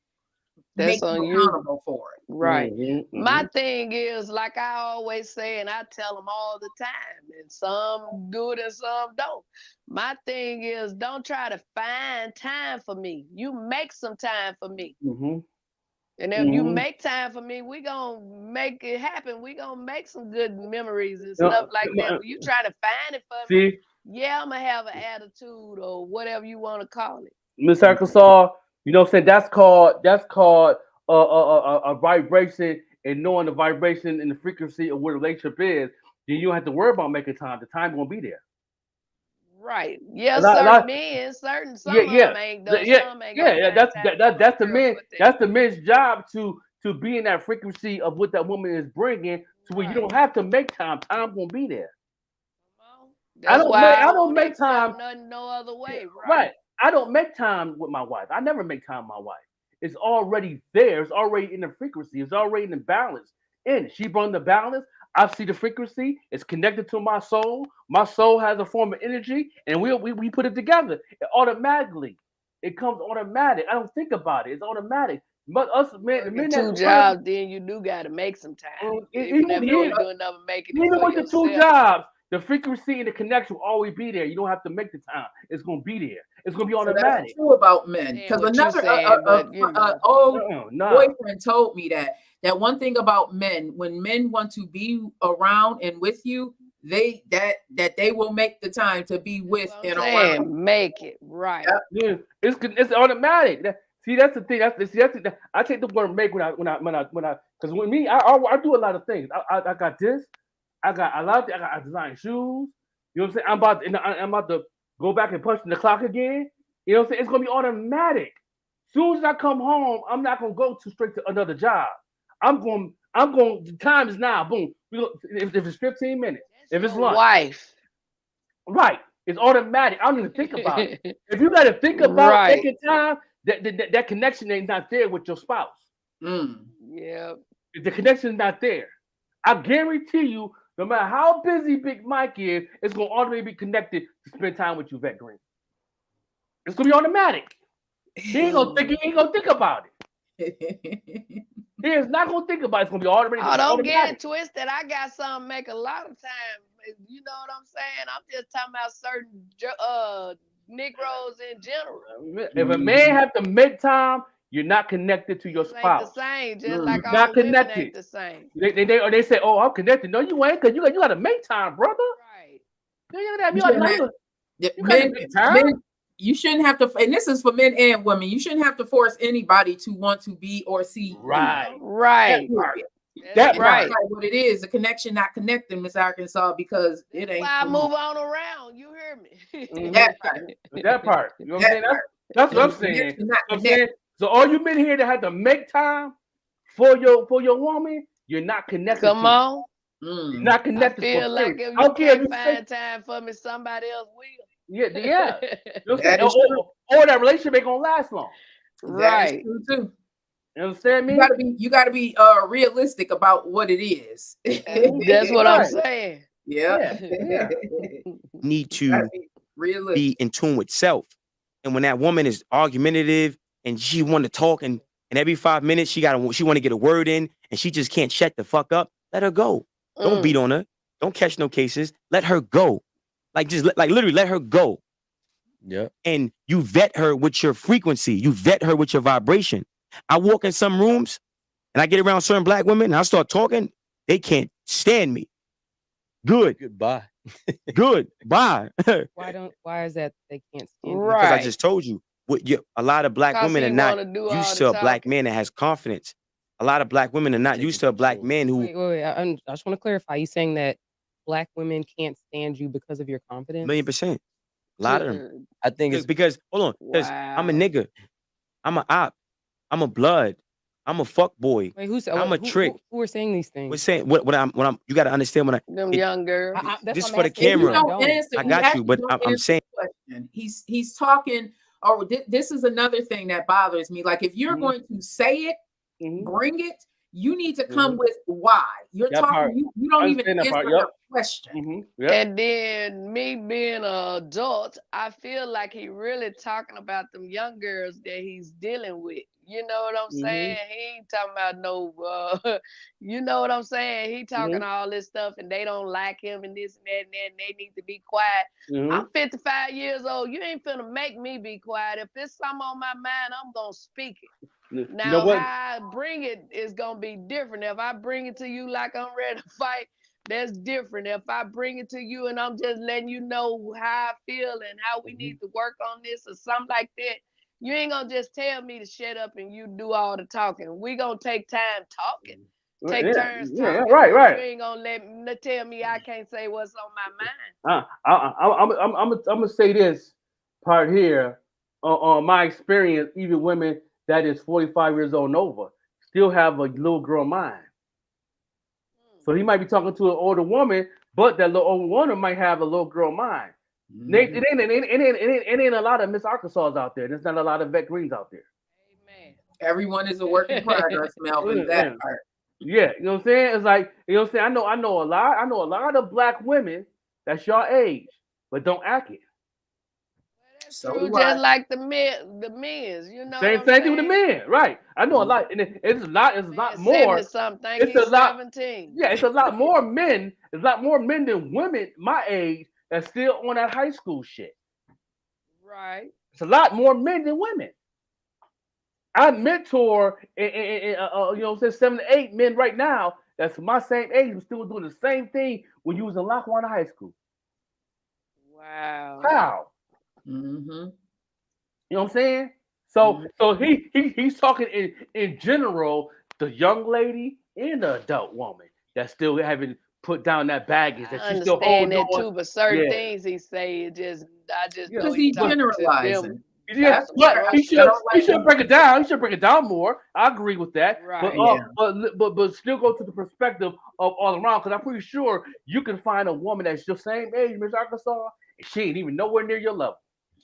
that's make on you you. accountable for it. Right. My thing is, like I always say, and I tell them all the time, and some do it and some don't. My thing is, don't try to find time for me. You make some time for me. And if you make time for me, we gonna make it happen. We gonna make some good memories and stuff like that. But you try to find it for me, yeah, I'm gonna have an attitude or whatever you want to call it. Miss Arkansas, you know what I'm saying? That's called a vibration, and knowing the vibration and the frequency of what a relationship is, then you don't have to worry about making time. The time won't be there. Right. Yeah, certain men, some of them ain't though. Some ain't that's the men's job to be in that frequency of what that woman is bringing, to where you don't have to make time. Time won't be there. That's I don't make time. Nothing no other way. Right. I don't make time with my wife. I never make time with my wife. It's already there. It's already in the frequency. It's already in the balance. And she brought the balance. I see the frequency. It's connected to my soul. My soul has a form of energy, and we put it together. It automatically. It comes automatic. I don't think about it. It's automatic. But us men, the men Two that jobs, then you do got to make some time. Even if you ain't doing nothing, making it even for with the yourself. 2 jobs, the frequency and the connection will always be there. You don't have to make the time. It's gonna be there. It's gonna be So automatic. that's true about men. Because what you another saying, but, you know. old Nah. boyfriend told me that one thing about men, when men want to be around and with you, they will make the time to be with and around. Make it right. Yeah, it's automatic. See, that's the thing. That's the, I take the word make when I because with me, I do a lot of things. I got this. I got a lot of things. I design shoes. You know what I'm saying? I'm about to go back and punch in the clock again. You know what I'm saying? It's gonna be automatic. Soon as I come home, I'm not gonna go straight to another job. I'm going. The time is now. Boom. If it's 15 minutes, if it's lunch, wife. Right. It's automatic. I don't even think about it. If you got to think about taking time, that connection ain't not there with your spouse. Yeah. If the connection is not there, I guarantee you, no matter how busy Big Mike is, it's gonna automatically be connected to spend time with you, Vet Green. It's gonna be automatic. He ain't gonna think about it. He is not gonna think about it. It's gonna be automatic. Oh, don't get it twisted. I got something make a lot of time. You know what I'm saying? I'm just talking about certain Negroes in general. If a man have to make time, you're not connected to your spouse. Ain't the same, just like all not women connected. ain't the same. They say, "Oh, I'm connected." No, you ain't, because you got to make time, brother. Right. You shouldn't have to, and this is for men and women. You shouldn't have to force anybody to want to be or see. Right. Right. That's right. What it is, a connection not connecting, Miss Arkansas, because it ain't. Why I move on around? You hear me? That part. That part. You know what I'm saying? That's what I'm saying. So all you men here that have to make time for your woman, you're not connected. Come on. You're not connected. I feel like if you can't find time for me, somebody else will. Yeah. You know or that relationship ain't gonna last long. Right. True too. You understand me? You gotta be realistic about what it is. That's what I'm saying. Yeah. Need to be in tune with self. And when that woman is argumentative and she want to talk and every 5 minutes she want to get a word in and she just can't shut the fuck up, let her go. Don't beat on her. Don't catch no cases. Let her go. Literally let her go. Yeah. And you vet her with your frequency. You vet her with your vibration. I walk in some rooms and I get around certain black women and I start talking. They can't stand me. Goodbye. Good. Bye. Why is that they can't stand you? Because I just told you, a lot of black women are not used to a black man that has confidence. A lot of black women are not used to a black man who. Wait. I just want to clarify. You saying that black women can't stand you because of your confidence? 1,000,000%. A lot of them. I think it's because hold on, because I'm a nigga, I'm a op, I'm a blood, I'm a fuck boy. Wait, I'm a trick. Who are saying these things? We're saying what I'm. You got to understand when them young girls. This for the camera. I got you, but I'm saying he's talking. Or this is another thing that bothers me. Like if you're going to say it, bring it. You need to come with why. You're talking. You don't even answer the question. And then me being an adult, I feel like he really talking about them young girls that he's dealing with. You know what I'm saying? He ain't talking about no, you know what I'm saying? He talking all this stuff and they don't like him and this and that and that and they need to be quiet. I'm 55 years old. You ain't finna make me be quiet. If there's something on my mind, I'm gonna speak it. Now, how I bring it is gonna be different. If I bring it to you like I'm ready to fight, that's different. If I bring it to you and I'm just letting you know how I feel and how we need to work on this or something like that, you ain't gonna just tell me to shut up and you do all the talking. We gonna take time talking. Take turns talking. Right. You ain't gonna tell me I can't say what's on my mind. I'm gonna say this part here on my experience. Even women that is 45 years old and over still have a little girl mind. So he might be talking to an older woman, but that little older woman might have a little girl mind. It ain't a lot of Miss Arkansas out there. There's not a lot of Vet Greens out there. Everyone is a work in progress, Melvin. That part. Yeah, you know what I'm saying? It's like, you know what I'm saying? I know a lot of black women that's your age, but don't act it. So True, do I. just like the men's. You know what Same I'm thing with the saying? men, right? I know a Mm-hmm. lot, and it's a lot. It's a lot Man, 70 more. something, think It's a he's lot. 17. Yeah, it's a lot more men. It's a lot more men than women my age that's still on that high school shit. Right. It's a lot more men than women. I mentor, you know, say 7 to 8 men right now that's my same age, who's still doing the same thing when you was in Lackawanna High School. Wow. How? Mm-hmm. You know what I'm saying? So he's talking in general, the young lady and the adult woman that still haven't put down that baggage that I she still understand holds that on. too, but certain Yeah. things he say, I just Yeah. know Because he he talking to them. generalizing. Yeah, That's but what I he should generalizing. break it down. He should break it down more. I agree with that. Right. Yeah. But still go to the perspective of all around because I'm pretty sure you can find a woman that's your same age, Miss Arkansas, and she ain't even nowhere near your level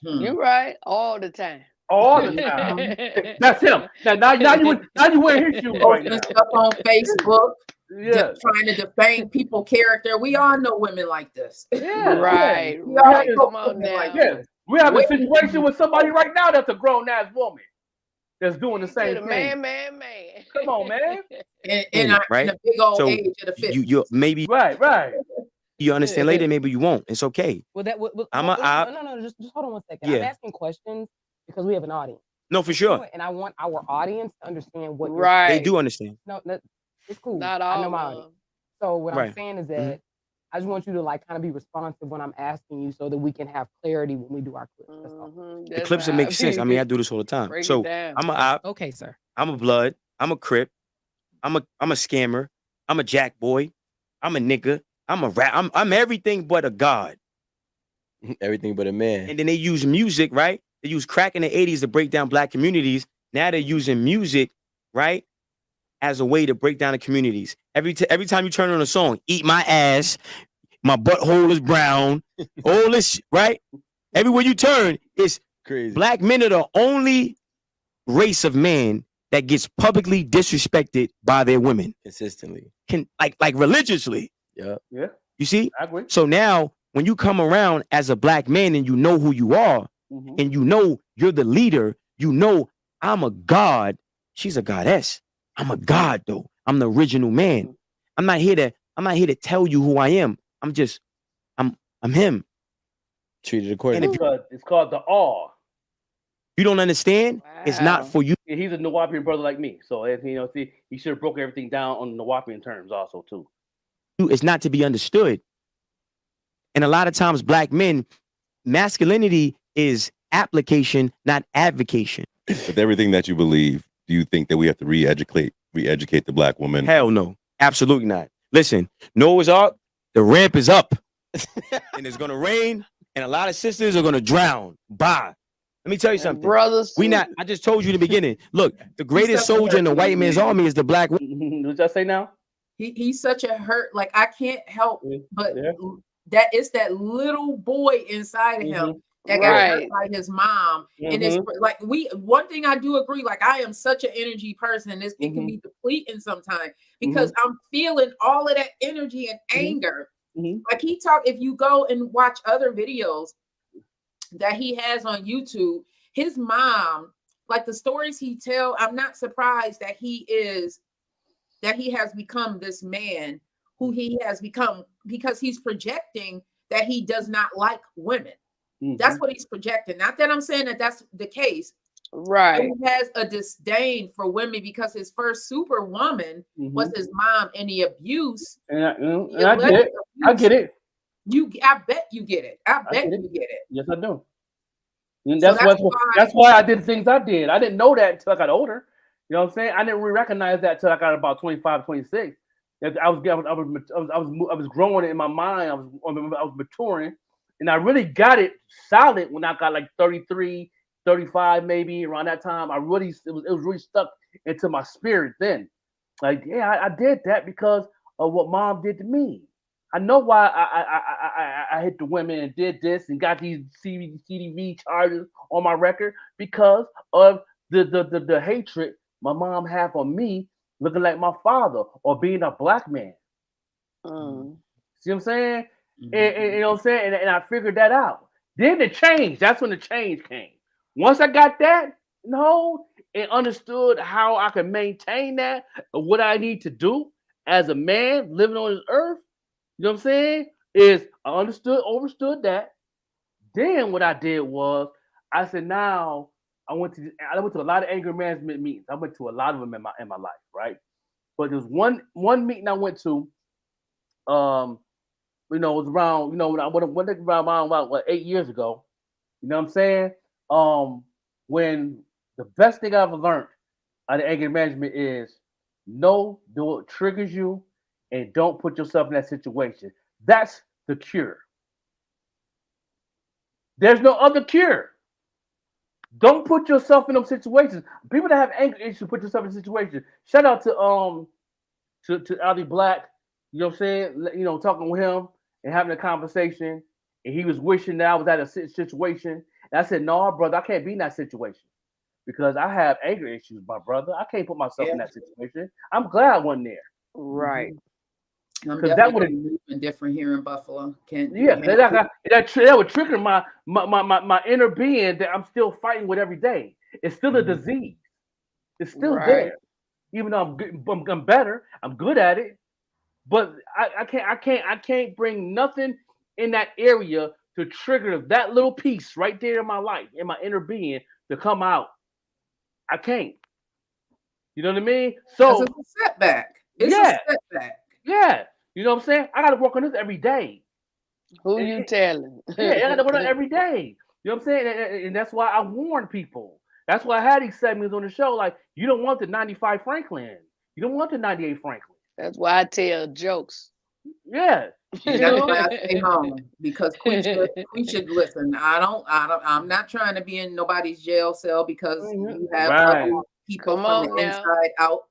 Hmm. You're right. All the time. all the time. That's him. Now you wearing his shoes right Posting now. stuff on Facebook, Yeah, trying to defame people's character. We all know women like this. yeah. Right, We all right. know Come on women like now. Yeah. this. We have a Way situation with somebody right now that's a grown ass woman that's doing the To same the thing. man. Come on, man. in right? a big old So age of the 50s. you maybe Right. you understand later, maybe you won't. It's okay. Well, that I'm hold a on, I, no, just hold on 1 second. I'm yeah. asking questions because we have an audience. No, for sure. And I want our audience to understand what you're They Right. do understand. no, it's cool. Not I know all my of audience. them. So what I'm Right. saying is that I just want you to like kind of be responsive when I'm asking you so that we can have clarity when we do our clips. That's all. The clips that make sense. I mean, I do this all the time. Break it So down. I'm a op, Okay, sir. I'm a blood, I'm a crip, I'm a scammer, I'm a jack boy, I'm a nigga, I'm a rap, I'm everything but a god. Everything but a man. And then they use music, right? They use crack in the 80s to break down black communities. Now they're using music, right, as a way to break down the communities. Every time you turn on a song, eat my ass, my butthole is brown, all this, right? Everywhere you turn, it's Crazy. black men are the only race of man that gets publicly disrespected by their women. Consistently. Like religiously. Yeah. Yeah. You see? I agree. So now when you come around as a black man and you know who you are, and you know you're the leader, you know I'm a god. She's a goddess. I'm a god though. I'm the original man. I'm not here to tell you who I am. I'm him. Treated accordingly. And if It's called the awe. you don't understand, it's not for you. Yeah, he's a Nawapian brother like me, so you know, see, he should have broke everything down on Nawapian terms also too. It's not to be understood. And a lot of times black men, masculinity is application, not advocation. With everything that you believe, do you think that we have to re-educate the black woman? Hell no. Absolutely not. Listen, Noah's Ark, the ramp is up. And it's gonna rain, and a lot of sisters are gonna drown. Bye. Let me tell you something. Brothers. I just told you in the beginning. Look, the greatest soldier in the white man's army is the black woman. What y'all say now? He's such a hurt. Like I can't help but that it's that little boy inside of him that got hurt by his mom. And it's like one thing I do agree, like I am such an energy person, and it can be depleting sometimes because I'm feeling all of that energy and anger. Like if you go and watch other videos that he has on YouTube, his mom, like the stories he tell, I'm not surprised that he has become this man who he has become because he's projecting that he does not like women. That's what he's projecting. Not that I'm saying that that's the case. Right. He has a disdain for women because his first superwoman was his mom, and the abuse. And I get it. I get it. I bet you get it. I bet you get it. Yes, I do. And that's why I did the things I did. I didn't know that until I got older. You know what I'm saying? I didn't really recognize that until I got about 25, 26. I was growing in my mind. I was maturing, and I really got it solid when I got like 33, 35, maybe around that time. It was really stuck into my spirit then. Like, yeah, I did that because of what mom did to me. I know why I hit the women and did this and got these CDV charges on my record because of the hatred my mom had for me looking like my father or being a black man. See what I'm saying? And you know what I'm saying? And I figured that out. Then the change, that's when the change came. Once I got that, and understood how I can maintain that and what I need to do as a man living on this earth, you know what I'm saying? Is I overstood that. Then what I did was I said, now I went to a lot of anger management meetings. I went to a lot of them in my life, right? But there's one meeting I went to, it was around, when I went around about 8 years ago. You know what I'm saying? When the best thing I've ever learned out of anger management is know what triggers you and don't put yourself in that situation. That's the cure. There's no other cure. Don't put yourself in those situations. People that have anger issues put yourself in situations. Shout out to Ali Black. You know what I'm saying? Talking with him and having a conversation, and he was wishing that I was at a situation. And I said, "No, brother, I can't be in that situation because I have anger issues, my brother. I can't put myself in that situation. I'm glad I wasn't there." Right. I'm Because that would definitely moving different here in Buffalo. that would trigger my inner being that I'm still fighting with every day. It's still a disease. It's still there, even though I'm better. I'm good at it, but I can't bring nothing in that area to trigger that little piece right there in my life, in my inner being, to come out. I can't. You know what I mean? So it's a setback. It's a setback. Yeah. You know what I'm saying? I got to work on this every day. Who you telling? Yeah, I got to work on it every day. You know what I'm saying? And that's why I warn people. That's why I had these segments on the show. Like, you don't want the 95 Franklin. You don't want the 98 Franklin. That's why I tell jokes. Yeah. That's why I stay home, because Quisha, listen, I'm not trying to be in nobody's jail cell because you have other people from the inside out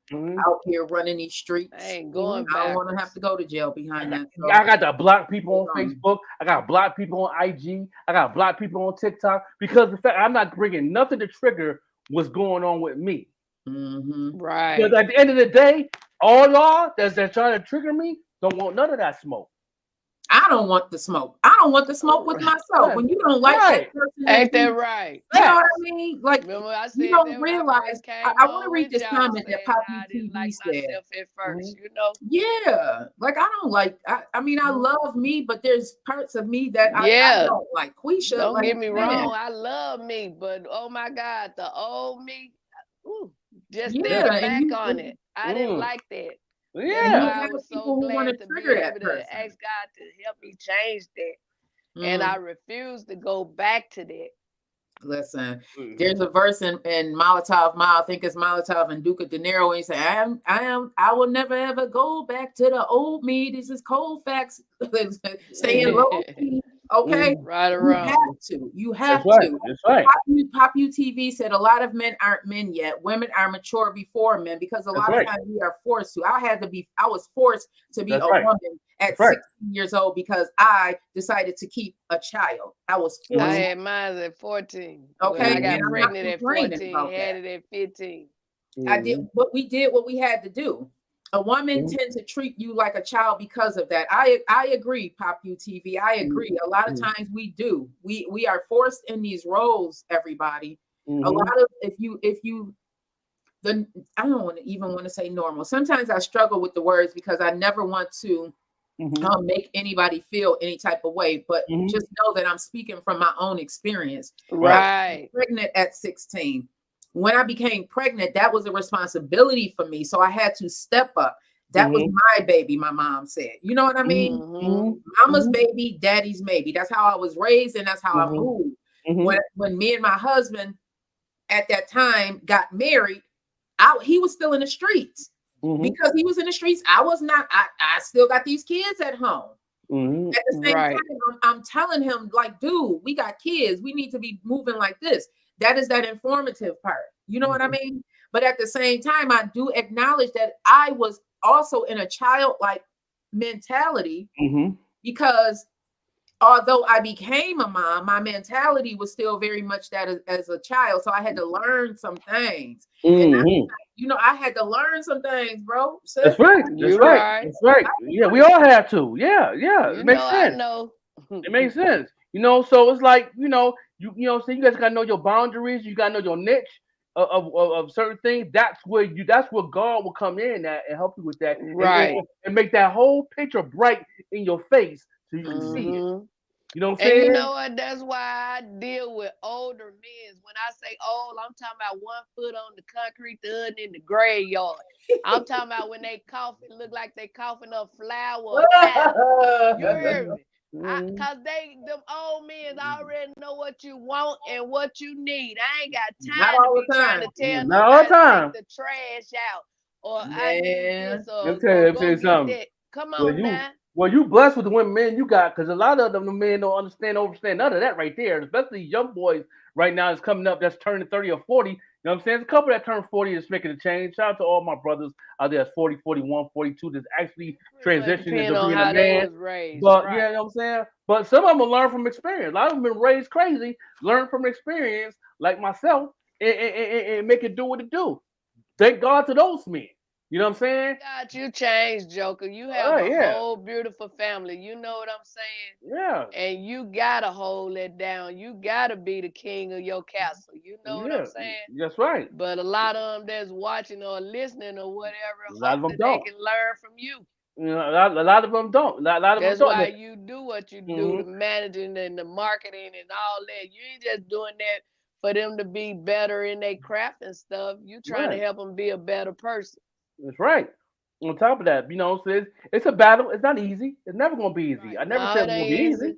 here running these streets. I ain't going I don't want to have to go to jail behind that. So. I got to block people on Facebook. I got to block people on IG. I got to block people on TikTok because the fact I'm not bringing nothing to trigger what's going on with me. Right. Because at the end of the day, all y'all that's trying to trigger me don't want none of that smoke. I don't want the smoke. I don't want the smoke with myself. When you don't like that person, ain't that right? You know what I mean? Like, you don't realize. I want to read this comment that Poppy TV said. At first, Yeah, like I don't like. I mean, I love me, but there's parts of me that I don't like. Quisha, don't like, get me wrong. I love me, but oh my God, the old me. Just thinking back on it, I didn't like that. Yeah, I was so glad to be able to ask God to help me change that, and I refuse to go back to that. Listen, there's a verse in Molotov, I think it's Molotov and Duke of De Niro, and he said, I will never ever go back to the old me. This is cold facts. Staying low key. Okay, right around. You have That's to. That's right. Pop TV said a lot of men aren't men yet. Women are mature before men because a lot of times we are forced to. I was forced to be a woman at 16 years old because I decided to keep a child. I was forced. I had mine at 14. Okay, I got pregnant at 14, had it at 15. I did, but we did what we had to do. A woman tends to treat you like a child because of that. I agree, Pop TV. I agree. A lot of times we do. We are forced in these roles, everybody. A lot of I don't even want to say normal. Sometimes I struggle with the words because I never want to make anybody feel any type of way, but just know that I'm speaking from my own experience. Right. I was pregnant at 16. When I became pregnant, that was a responsibility for me. So I had to step up. That was my baby, my mom said. You know what I mean? Mama's baby, daddy's maybe. That's how I was raised, and that's how I moved. When me and my husband at that time got married, he was still in the streets. Because he was in the streets, I was not. I still got these kids at home. At the same time, I'm telling him, like, dude, we got kids. We need to be moving like this. That is that informative part. You know what I mean? But at the same time, I do acknowledge that I was also in a childlike mentality because although I became a mom, my mentality was still very much that as a child. So I had to learn some things. And I had to learn some things, bro. That's right. That's right. That's right. Yeah, we all have to. Yeah, yeah. It makes sense. I know. It makes sense. So it's like, so you guys gotta know your boundaries, you gotta know your niche of certain things. That's where God will come in at and help you with that. Right. And make that whole picture bright in your face so you can see it. You know what I'm saying? And you know what? That's why I deal with older men. When I say old, I'm talking about 1 foot on the concrete, the other in the graveyard. I'm talking about when they coughing, look like they coughing up flour or powder. You hear me? Cause them old men already know what you want and what you need. I ain't got time to be trying to tell Not all the nobody time. to take the trash out or I need this or Let me tell you get something. that. Come on now. Well, you blessed with the women men you got, because a lot of them the men don't understand none of that right there. Especially young boys right now is coming up that's turning 30 or 40. You know what I'm saying? There's a couple that turned 40 that's making a change. Shout out to all my brothers out there that's 40, 41, 42 that's actually transitioning into being a man. But yeah, you know what I'm saying? But some of them will learn from experience. A lot of them been raised crazy, learn from experience, like myself, and make it do what it do. Thank God to those men. You know what I'm saying? God, you changed, Joker. You have a whole beautiful family. You know what I'm saying? Yeah. And you gotta hold it down. You gotta be the king of your castle. You know what I'm saying? That's right. But a lot of them that's watching or listening or whatever, A lot of them they don't. can learn from you. You know, a lot of them don't. A lot of That's them don't. why you do what you do, the managing and the marketing and all that. You ain't just doing that for them to be better in their craft and stuff. You trying to help them be a better person. That's right. On top of that, it's a battle. It's not easy. It's never gonna be easy. I never said it's gonna be easy.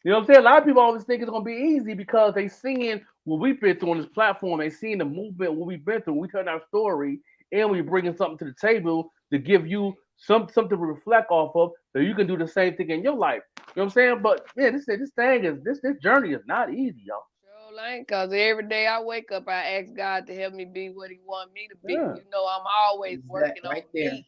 You know what I'm saying? A lot of people always think it's gonna be easy because they seeing what we've been through on this platform. They seeing the movement, what we've been through. We tell our story, and we bringing something to the table to give you something to reflect off of, so you can do the same thing in your life. You know what I'm saying? But yeah, this journey is not easy, y'all. Because every day I wake up, I ask God to help me be what He want me to be. Yeah. You know, I'm always working on me.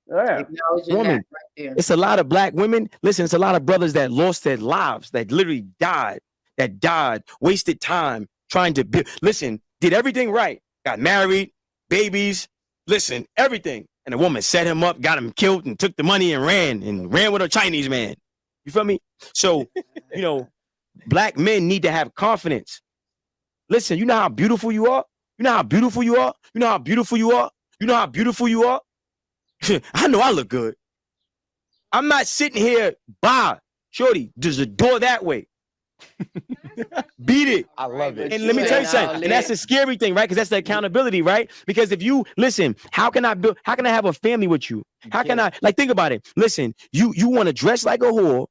Yeah. Woman, it's a lot of black women. Listen, it's a lot of brothers that lost their lives, that literally died, wasted time trying to build. Listen, did everything right, got married, babies, listen, everything. And a woman set him up, got him killed, and took the money and ran with a Chinese man. You feel me? So, black men need to have confidence. Listen, you know how beautiful you are? You know how beautiful you are? You know how beautiful you are? You know how beautiful you are? I know I look good. I'm not sitting here, shorty, there's a door that way. Beat it. I love it. And let me tell you something. And that's the scary thing, right? Because that's the accountability, right? Because if you listen, how can I have a family with you? How can I think about it? Listen, you want to dress like a whore,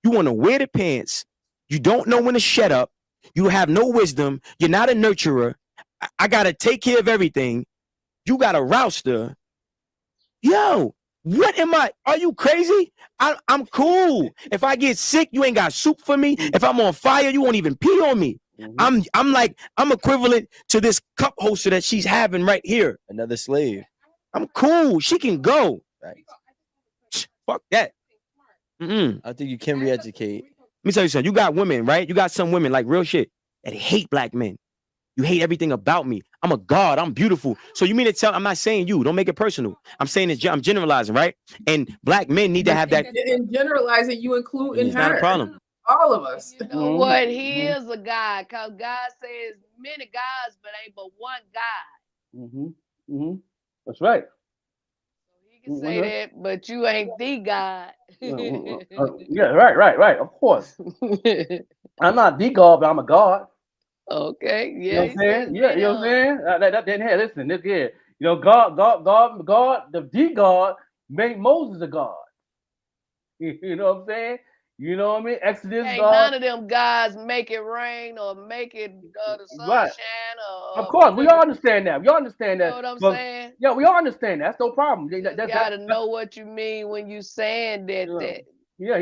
you want to wear the pants, you don't know when to shut up, you have no wisdom, you're not a nurturer. I gotta take care of everything. You got a rouster. Yo, what am I? Are you crazy? I'm cool. If I get sick, you ain't got soup for me. If I'm on fire, you won't even pee on me. I'm equivalent to this cup holster that she's having right here. Another slave. I'm cool. She can go. Right. Fuck that. I think you can re-educate. Let me tell you something. You got women, right? You got some women, like real shit, that hate black men. You hate everything about me. I'm a god. I'm beautiful. So you mean to tell? I'm not saying you. Don't make it personal. I'm saying it. I'm generalizing, right? And black men need to have that. In generalizing, you include in It's her. not a problem. All of us. You know what? He is a God, because God says many gods, but ain't but one God. That's right. He can say that, but you ain't the God. Yeah, right. Of course. I'm not the God, but I'm a God. Okay, yeah. You know what I'm saying? Yeah, you know what I'm saying? Hey, listen, this here. God, the God made Moses a God. You know what I'm saying? You know what I mean? Exodus. Ain't none of them gods make it rain or make it the sun shine. Of course, we all understand that. We all understand that. You know what I'm saying? Yeah, we all understand that. That's no problem. You gotta know what you mean when you saying that. Yeah,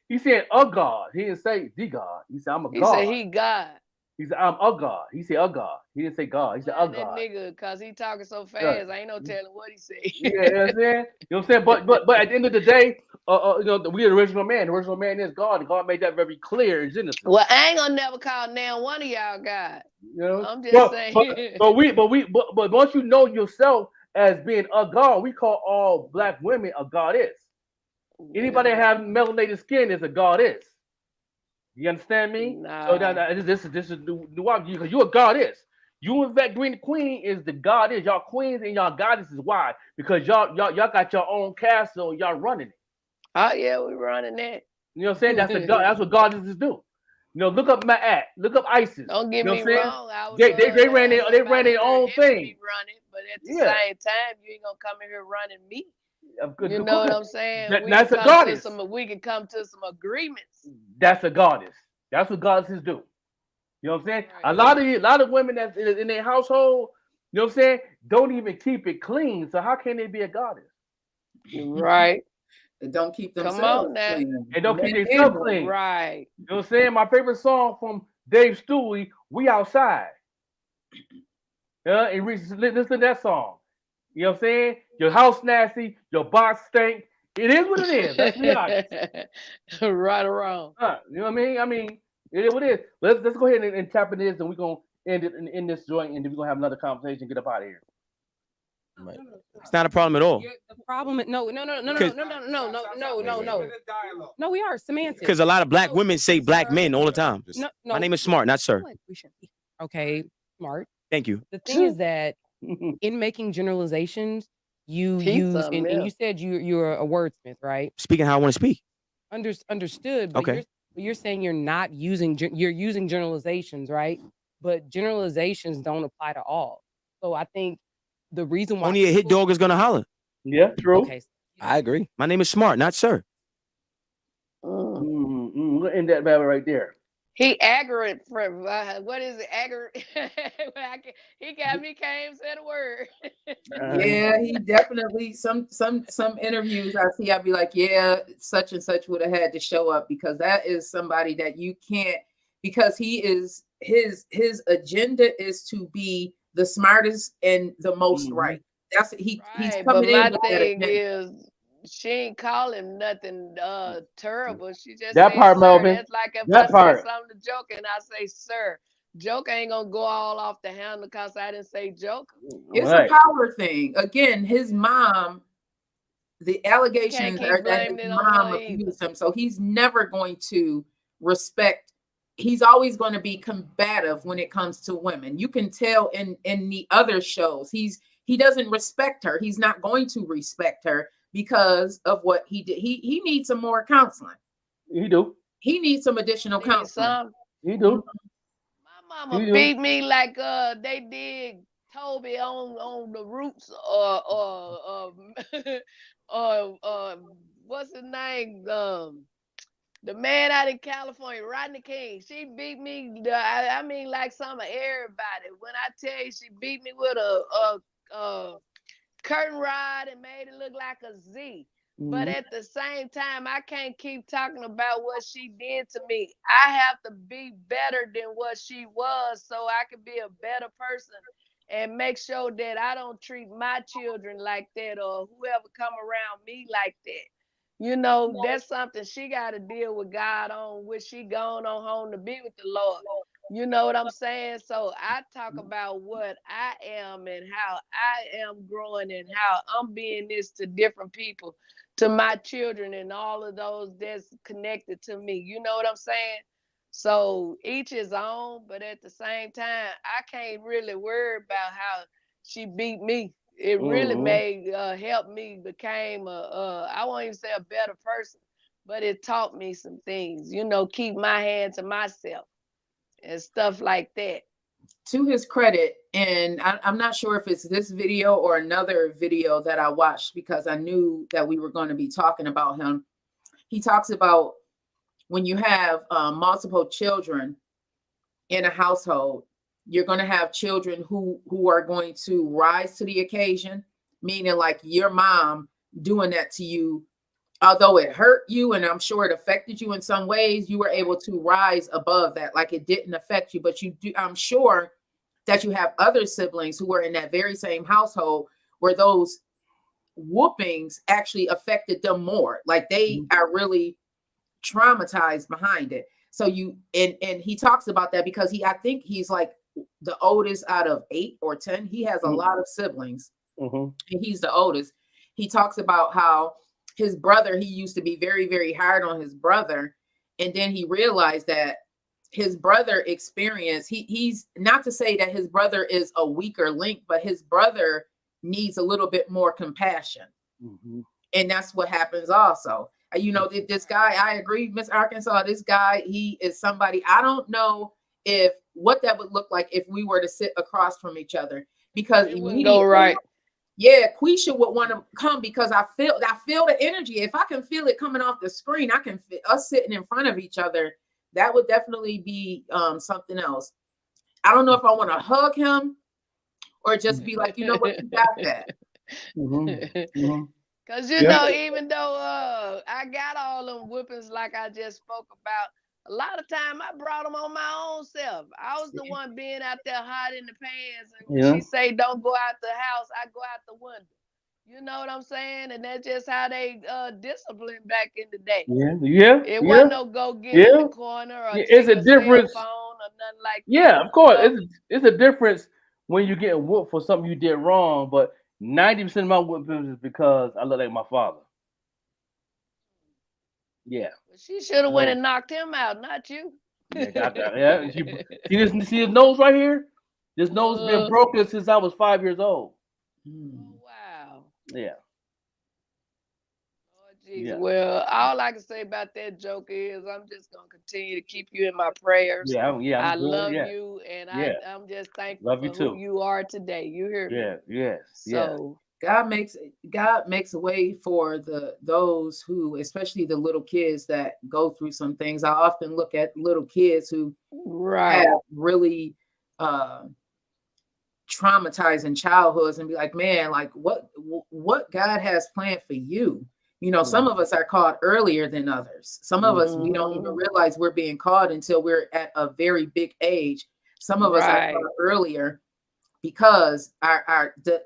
he said a God. He didn't say the God. He said I'm a God. He said he God. He said I'm a God. He said a God. He didn't say God. He said a God. That nigga, cause he talking so fast, I ain't no telling what he said. You know what I'm saying? You know what I'm saying? But at the end of the day, we the original man. The original man is God, and God made that very clear. His innocence. Well, I ain't gonna never call now one of y'all God. You know, I'm just saying. but once you know yourself as being a God, we call all black women a goddess. Anybody that have melanated skin is a goddess. You understand me? Nah. So this is nuance because you're a goddess. You in fact Green the Queen is the goddess. Y'all queens and y'all goddesses. Why? Because y'all got your own castle and y'all running it. Oh yeah, we running that. You know what I'm saying? That's what goddesses do. You know, look up Ma'at, look up ISIS. Don't get you know me what I'm wrong. I was, they ran their own thing. Running, but at the Yeah. same time, you ain't gonna come in here running me. Good, You know what I'm saying? That's a goddess. We can come to some agreements. That's a goddess. That's what goddesses do. You know what I'm saying? Right. A lot of women that's in their household, you know what I'm saying, don't even keep it clean. So how can they be a goddess? Right. They don't keep themselves clean. They don't keep themselves clean. Right. You know what I'm saying? My favorite song from Dave Stewie, "We Outside." And listen to that song. You know what I'm saying? Your house nasty, your box stink. It is what it is. Let's be honest. Right or wrong. You know what I mean? It is what it is. Let's go ahead and tap into this, and we're gonna end it in this joint, and then we're gonna have another conversation. Get up out of here. Right. It's not a problem at all. The problem is no. No, we are semantics. Because a lot of black women say black men all the time. No. My name is Smart, not Sir. Okay, Smart. Thank you. The thing is that in making generalizations, you use and you said you're a wordsmith, right? Speaking how I want to speak. Understood. But Okay. You're saying you're not using you're using generalizations, right? But generalizations don't apply to all. So I think the reason why only a hit dog is gonna holler. Yeah, true. Okay. I agree. My name is Smart, not Sir. Look in that battle right there. He aggravated for what is it? He got me, can't say the word. Yeah, he definitely some interviews I see, I'd be like, yeah, such and such would have had to show up because that is somebody that you can't, because he is his agenda is to be the smartest and the most right. That's he's coming in. But my thing is, she ain't call him nothing terrible. She just that part, Melvin. That's like if that I part. say something to Joker and I say sir. Joker ain't gonna go all off the handle because I didn't say Joker. It's a power thing. Again, his mom, the allegations are that his mom abused him. So he's never going to respect. He's always going to be combative when it comes to women. You can tell in the other shows. He doesn't respect her. He's not going to respect her because of what he did. He needs some more counseling. He do. He needs some additional counseling. He do. My mama beat me like they did Toby on the Roots or what's his name? The man out in California, Rodney King. She beat me. I mean, like some of everybody. When I tell you, she beat me with a curtain rod and made it look like a Z. But at the same time, I can't keep talking about what she did to me. I have to be better than what she was so I can be a better person and make sure that I don't treat my children like that or whoever come around me like that. You know, that's something she got to deal with God on, which she gone on home to be with the Lord. You know what I'm saying? So I talk about what I am and how I am growing and how I'm being this to different people, to my children and all of those that's connected to me. You know what I'm saying? So each is own, but at the same time, I can't really worry about how she beat me. It really made help me became I won't even say a better person, but it taught me some things. You know, keep my hand to myself and stuff like that. To his credit, and I'm not sure if it's this video or another video that I watched because I knew that we were going to be talking about him. He talks about when you have multiple children in a household, you're going to have children who are going to rise to the occasion, meaning like your mom doing that to you. Although it hurt you, and I'm sure it affected you in some ways, you were able to rise above that. Like it didn't affect you, but you do. I'm sure that you have other siblings who were in that very same household where those whoopings actually affected them more. Like they are really traumatized behind it. So and he talks about that because I think he's like the oldest out of 8 or 10. He has a lot of siblings, and he's the oldest. He talks about how his brother, he used to be very, very hard on his brother, and then he realized that his brother experienced, he's not to say that his brother is a weaker link, but his brother needs a little bit more compassion. And that's what happens also. You know, this guy, I agree, Miss Arkansas, this guy, he is somebody, I don't know what that would look like if we were to sit across from each other, because it wouldn't go right. Yeah, Quisha would want to come because I feel the energy. If I can feel it coming off the screen, I can feel us sitting in front of each other. That would definitely be something else. I don't know if I want to hug him or just be like, you know what, you got that. Cause you know, even though I got all them whippings like I just spoke about, a lot of time I brought them on my own self. I was the one being out there hot in the pants, and when she say don't go out the house, I go out the window. You know what I'm saying? And that's just how they disciplined back in the day. It wasn't no go get in the corner or take It's a a difference. cell phone or nothing like that. Yeah, of course. You know? It's a difference when you get whooped for something you did wrong, but 90% of my whoopings is because I look like my father. Yeah. She should have went and knocked him out, not you. Yeah, got that. Yeah. See his nose right here? This nose has been broken since I was 5 years old. Wow. Yeah. Geez. Yeah. Well, all I can say about that joke is I'm just gonna continue to keep you in my prayers. I'm I good. love Yeah. you, and Yeah. I'm just thankful Love for you who too. you are today. You hear me? Yeah. Yes. So God makes a way for those who, especially the little kids that go through some things. I often look at little kids who have really traumatizing childhoods and be like, man, like what God has planned for you. You know, some of us are called earlier than others. Some of us, we don't even realize we're being called until we're at a very big age. Some of us are called earlier because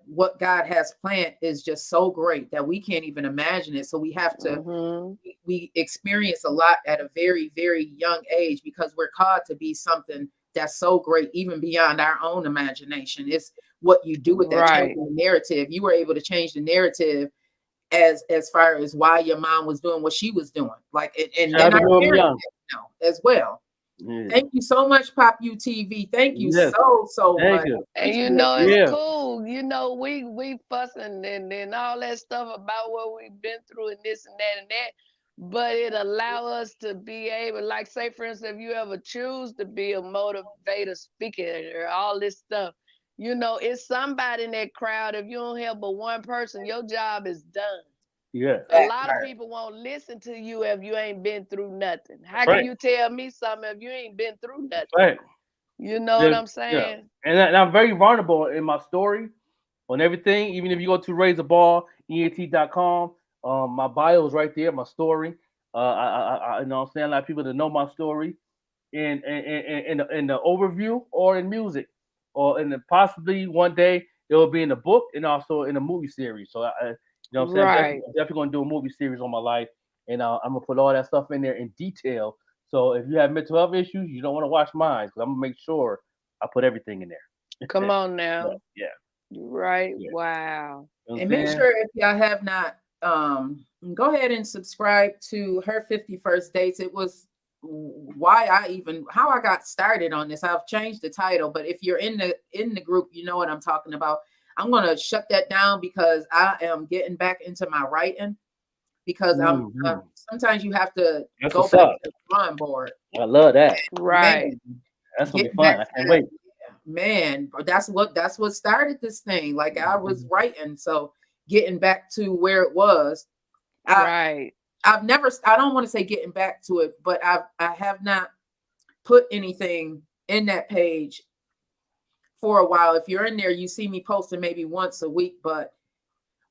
what God has planned is just so great that we can't even imagine it. So we have to, we experience a lot at a very, very young age because we're called to be something that's so great, even beyond our own imagination. It's what you do with that changing the narrative. You were able to change the narrative as far as why your mom was doing what she was doing, like, and then our parents know as well. Thank you so much, Pop UTV. Thank you so much. And you know, it's cool. You know, we fussing and all that stuff about what we've been through and this and that, but it allow us to be able, like, say for instance, if you ever choose to be a motivator, speaker, or all this stuff, you know, it's somebody in that crowd. If you don't help but one person, your job is done. Yeah. A lot of people won't listen to you if you ain't been through nothing. How can you tell me something if you ain't been through nothing? Right. You know what I'm saying? Yeah. And I'm very vulnerable in my story on everything. Even if you go to raiseaball.eat.com, my bio is right there, my story. I you know what I'm saying, a lot of people that know my story in the overview or in music, or possibly one day it will be in a book and also in a movie series. So you know what I'm saying? I'm definitely gonna do a movie series on my life, and I'm gonna put all that stuff in there in detail. So if you have mental health issues, you don't want to watch mine because I'm gonna make sure I put everything in there. Come on now. Yeah. Right. Yeah. Wow. And make sure if y'all have not, go ahead and subscribe to her 51st Dates. It was how I got started on this. I've changed the title, but if you're in the group, you know what I'm talking about. I'm gonna shut that down because I am getting back into my writing because sometimes you have to go back to the drawing board. I love that. Right. That's gonna be fun. I can't wait. Man, that's what started this thing. Like I was writing, so getting back to where it was. I don't want to say getting back to it, but I have not put anything in that page for a while. If you're in there, you see me posting maybe once a week, but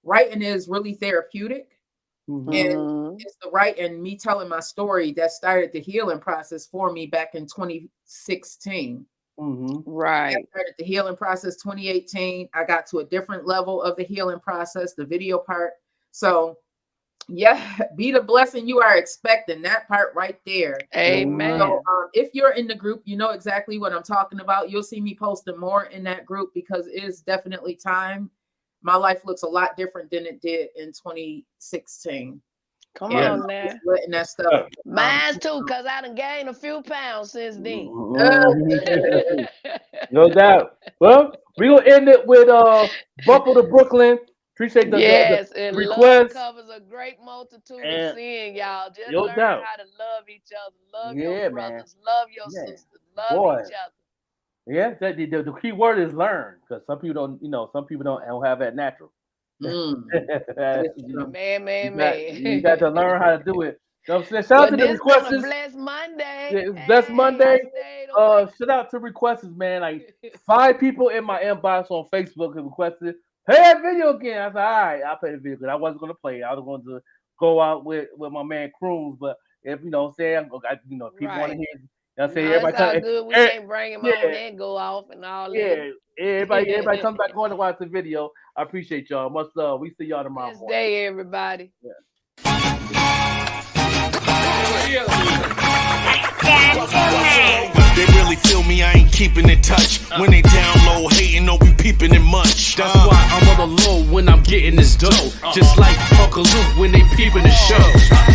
writing is really therapeutic. And it's the writing, me telling my story that started the healing process for me back in 2016. Right. I started the healing process 2018. I got to a different level of the healing process, the video part. So yeah, be the blessing you are expecting. That part right there. Amen. So if you're in the group, you know exactly what I'm talking about. You'll see me posting more in that group because it is definitely time. My life looks a lot different than it did in 2016. Come on now. Letting that stuff. Mine too, because I done gained a few pounds since then. No doubt. Well, we're going to end it with Buffalo to Brooklyn. Appreciate the and request. love covers a great multitude And of sin, y'all. Just no learn doubt. how to love each other, love Yeah, your man. brothers, love your Yeah. sisters, love Boy. each other. Yeah, the key word is learn, because some people don't, some people don't have that natural. Man. You got to learn how to do it. You know what I'm saying? Shout out to the requesters. Blessed Monday. Yeah, it's Blessed Monday. Shout out to requesters, man. Like 5 people in my inbox on Facebook have requested, play that video again. I said, all right, I'll play the video because I wasn't going to play it. I was going to go out with my man Cruz, but if people want to hear, people want to hear. I'm saying everybody it's all come, good. We can't bring him on and go off and all that. Everybody comes back on to watch the video. I appreciate y'all. Much love. We see y'all tomorrow. This day, everybody. They really feel me, I ain't keeping in touch. When they down low, hating, don't be peeping in much. That's why I'm on the low when I'm getting this dough. Just like Uncle Luke when they peeping the show.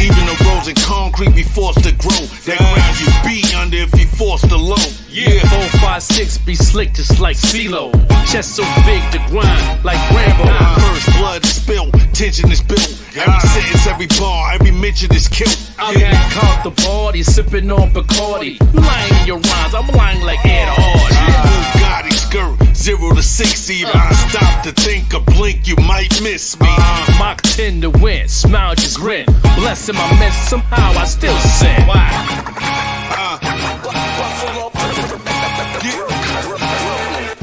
Even the roads in concrete be forced to grow. That ground you be under if you forced to low. Yeah, 4, 5, 6 be slick just like CeeLo. Chest so big to grind like Rambo. First blood is spilled, tension is built. Every sentence, every bar, every mention is killed. I'm caught the party, sipping on Bacardi. You lying in your rhymes, I'm lying like Ed Hardy. Bugatti skirt, 0 to 60. If I stop to think or blink, you might miss me. Mach 10 to win, smile just grin. Blessing my mess, somehow I still sin. Why?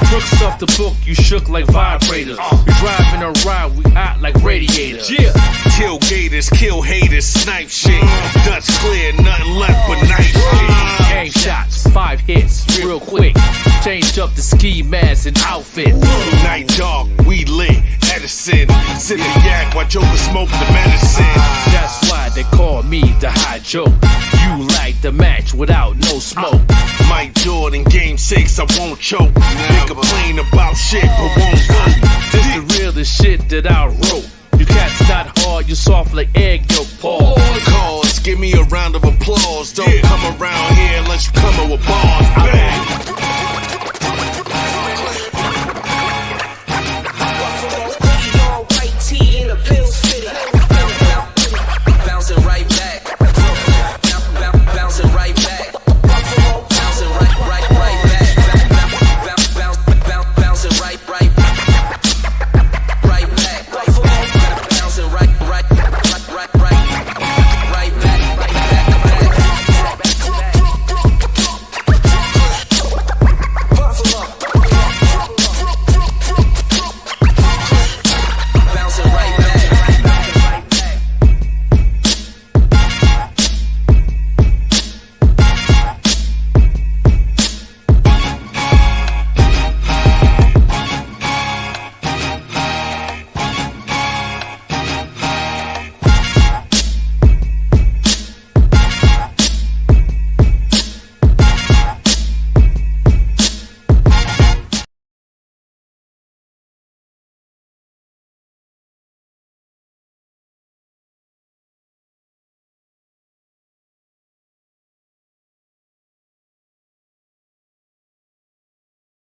Crooks off the book, you shook like vibrators. We driving a ride, we hot like radiators. Yeah, tailgaters, kill haters, snipe shit. Dutch clear, nothing left but night shit. Gang shots, 5 hits, real quick. Changed up the ski mask and outfit. Night dark, we lit, Edison. Sip the yak while Joker smoke the medicine. That's why they call me the high joke. You like the match without no smoke. Mike Jordan, game 6, I won't choke. They complain about shit, but won't vote. This the realest shit that I wrote. You cats not hard, you soft like egg yolk, Paul. Cause, give me a round of applause. Don't